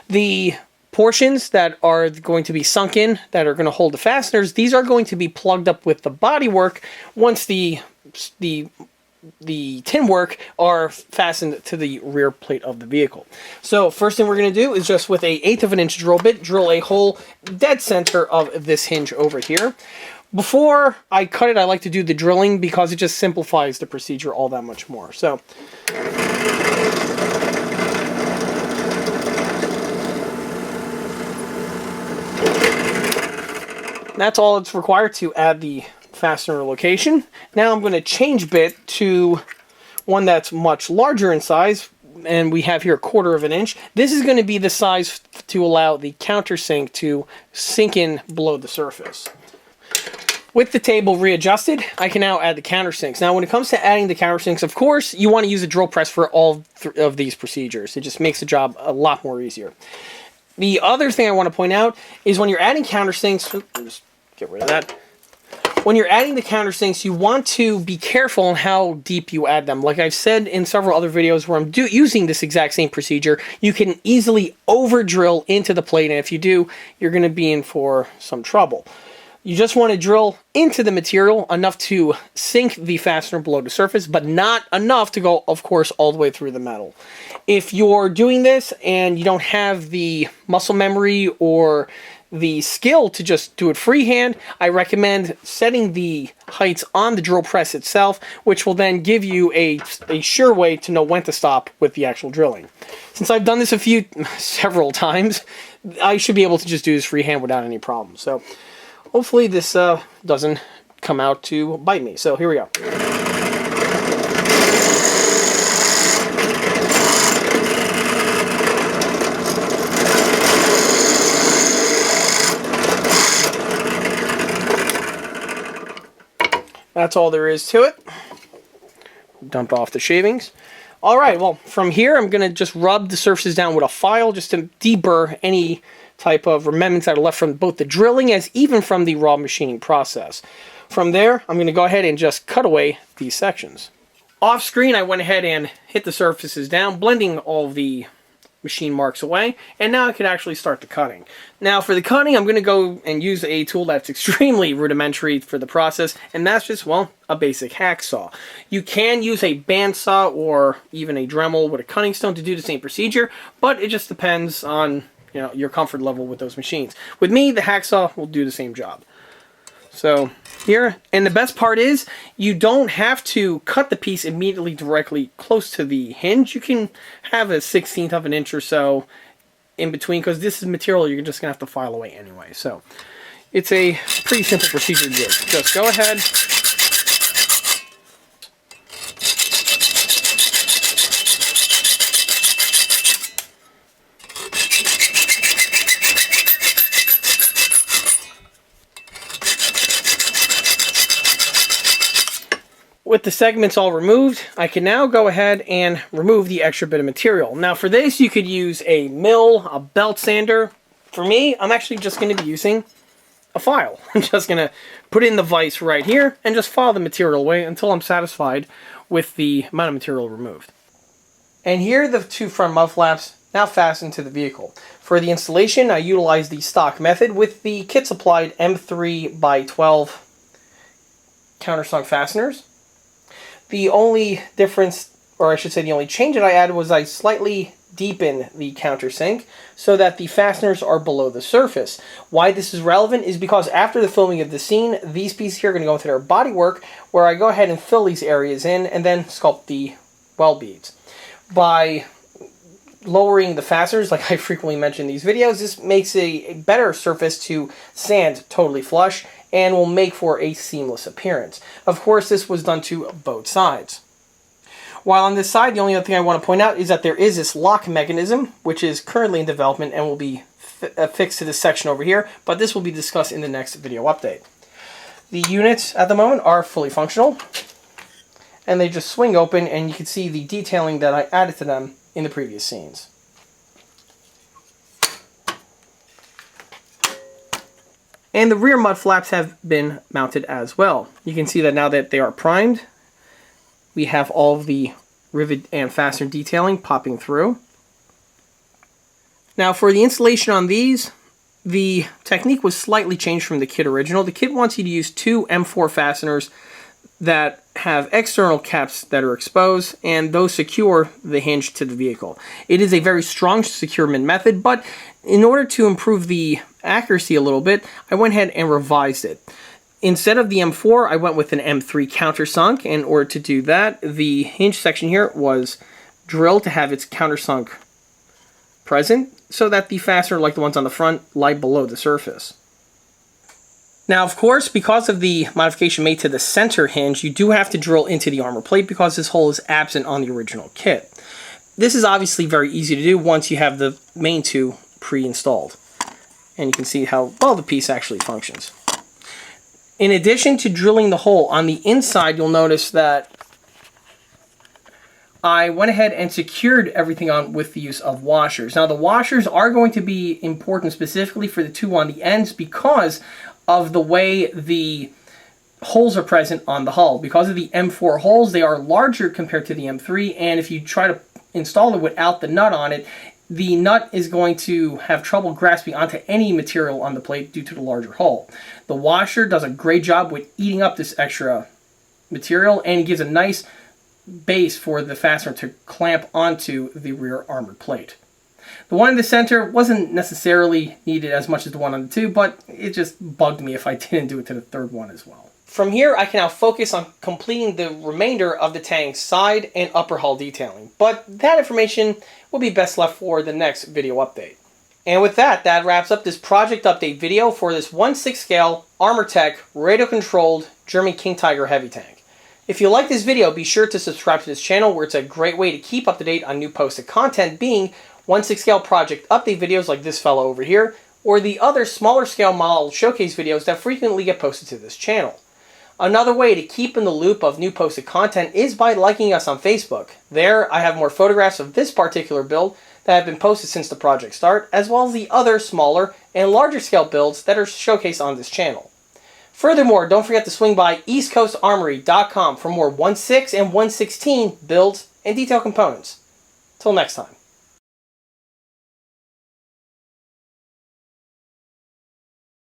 The portions that are going to be sunk in, that are going to hold the fasteners, these are going to be plugged up with the bodywork once the tin work are fastened to the rear plate of the vehicle. So first thing we're going to do is just with a 1/8 of an inch drill bit, drill a hole dead center of this hinge over here. Before I cut it, I like to do the drilling because it just simplifies the procedure all that much more. So, that's all it's required to add the fastener location. Now I'm going to change bit to one that's much larger in size, and we have here 1/4 of an inch. This is going to be the size to allow the countersink to sink in below the surface. With the table readjusted, I can now add the countersinks. Now, when it comes to adding the countersinks, of course, you want to use a drill press for all of these procedures. It just makes the job a lot more easier. The other thing I want to point out is when you're adding countersinks, just get rid of that. When you're adding the countersinks, you want to be careful on how deep you add them. Like I've said in several other videos where I'm using this exact same procedure, you can easily over drill into the plate, and if you do, you're going to be in for some trouble. You just want to drill into the material enough to sink the fastener below the surface, but not enough to go, of course, all the way through the metal. If you're doing this and you don't have the muscle memory or the skill to just do it freehand, I recommend setting the heights on the drill press itself, which will then give you a sure way to know when to stop with the actual drilling. Since I've done this several times, I should be able to just do this freehand without any problem. So hopefully this doesn't come out to bite me. So here we go. That's all there is to it. Dump off the shavings. All right, well, from here, I'm going to just rub the surfaces down with a file just to deburr any type of remnants that are left from both the drilling as even from the raw machining process. From there, I'm going to go ahead and just cut away these sections. Off screen, I went ahead and hit the surfaces down, blending all the machine marks away, and now I can actually start the cutting. Now for the cutting, I'm going to go and use a tool that's extremely rudimentary for the process, and that's just, well, a basic hacksaw. You can use a bandsaw or even a Dremel with a cutting stone to do the same procedure, but it just depends on, you know, your comfort level with those machines. With me, the hacksaw will do the same job. So here, and the best part is you don't have to cut the piece immediately directly close to the hinge. You can have a 1/16 of an inch or so in between, because this is material you're just going to have to file away anyway. So it's a pretty simple procedure to do. Just go ahead. With the segments all removed, I can now go ahead and remove the extra bit of material. Now for this, you could use a mill, a belt sander. For me, I'm actually just going to be using a file. I'm just going to put in the vise right here and just file the material away until I'm satisfied with the amount of material removed. And here are the two front mud flaps now fastened to the vehicle. For the installation, I utilized the stock method with the kit supplied M3x12 countersunk fasteners. The only difference, or I should say the only change that I added, was I slightly deepened the countersink so that the fasteners are below the surface. Why this is relevant is because after the filming of the scene, these pieces here are going to go into their bodywork, where I go ahead and fill these areas in and then sculpt the weld beads. By lowering the fasteners, like I frequently mention in these videos, this makes a better surface to sand totally flush and will make for a seamless appearance. Of course, this was done to both sides. While on this side, the only other thing I want to point out is that there is this lock mechanism, which is currently in development and will be affixed to this section over here, but this will be discussed in the next video update. The units at the moment are fully functional, and they just swing open, and you can see the detailing that I added to them in the previous scenes. And the rear mud flaps have been mounted as well. You can see that now that they are primed, we have all of the rivet and fastener detailing popping through. Now for the installation on these, the technique was slightly changed from the kit original. The kit wants you to use two M4 fasteners that have external caps that are exposed, and those secure the hinge to the vehicle. It is a very strong securement method, but in order to improve the accuracy a little bit, I went ahead and revised it. Instead of the M4, I went with an M3 countersunk. In order to do that, the hinge section here was drilled to have its countersunk present, so that the fastener, like the ones on the front, lie below the surface. Now, of course, because of the modification made to the center hinge, you do have to drill into the armor plate because this hole is absent on the original kit. This is obviously very easy to do once you have the main two pre-installed. And you can see how well the piece actually functions. In addition to drilling the hole on the inside, you'll notice that I went ahead and secured everything on with the use of washers. Now, the washers are going to be important specifically for the two on the ends because of the way the holes are present on the hull. Because of the M4 holes, they are larger compared to the M3, and if you try to install it without the nut on it, the nut is going to have trouble grasping onto any material on the plate due to the larger hole. The washer does a great job with eating up this extra material, and it gives a nice base for the fastener to clamp onto the rear armored plate. The one in the center wasn't necessarily needed as much as the one on the two, but it just bugged me if I didn't do it to the third one as well. From here, I can now focus on completing the remainder of the tank's side and upper hull detailing, but that information will be best left for the next video update. And with that, that wraps up this project update video for this 1/6 scale Armortek radio-controlled German King Tiger heavy tank. If you like this video, be sure to subscribe to this channel, where it's a great way to keep up to date on new posted content, being 1/6 scale project update videos like this fellow over here, or the other smaller scale model showcase videos that frequently get posted to this channel. Another way to keep in the loop of new posted content is by liking us on Facebook. There, I have more photographs of this particular build that have been posted since the project start, as well as the other smaller and larger scale builds that are showcased on this channel. Furthermore, don't forget to swing by eastcoastarmory.com for more 1/6 and 1/16 builds and detailed components. Till next time.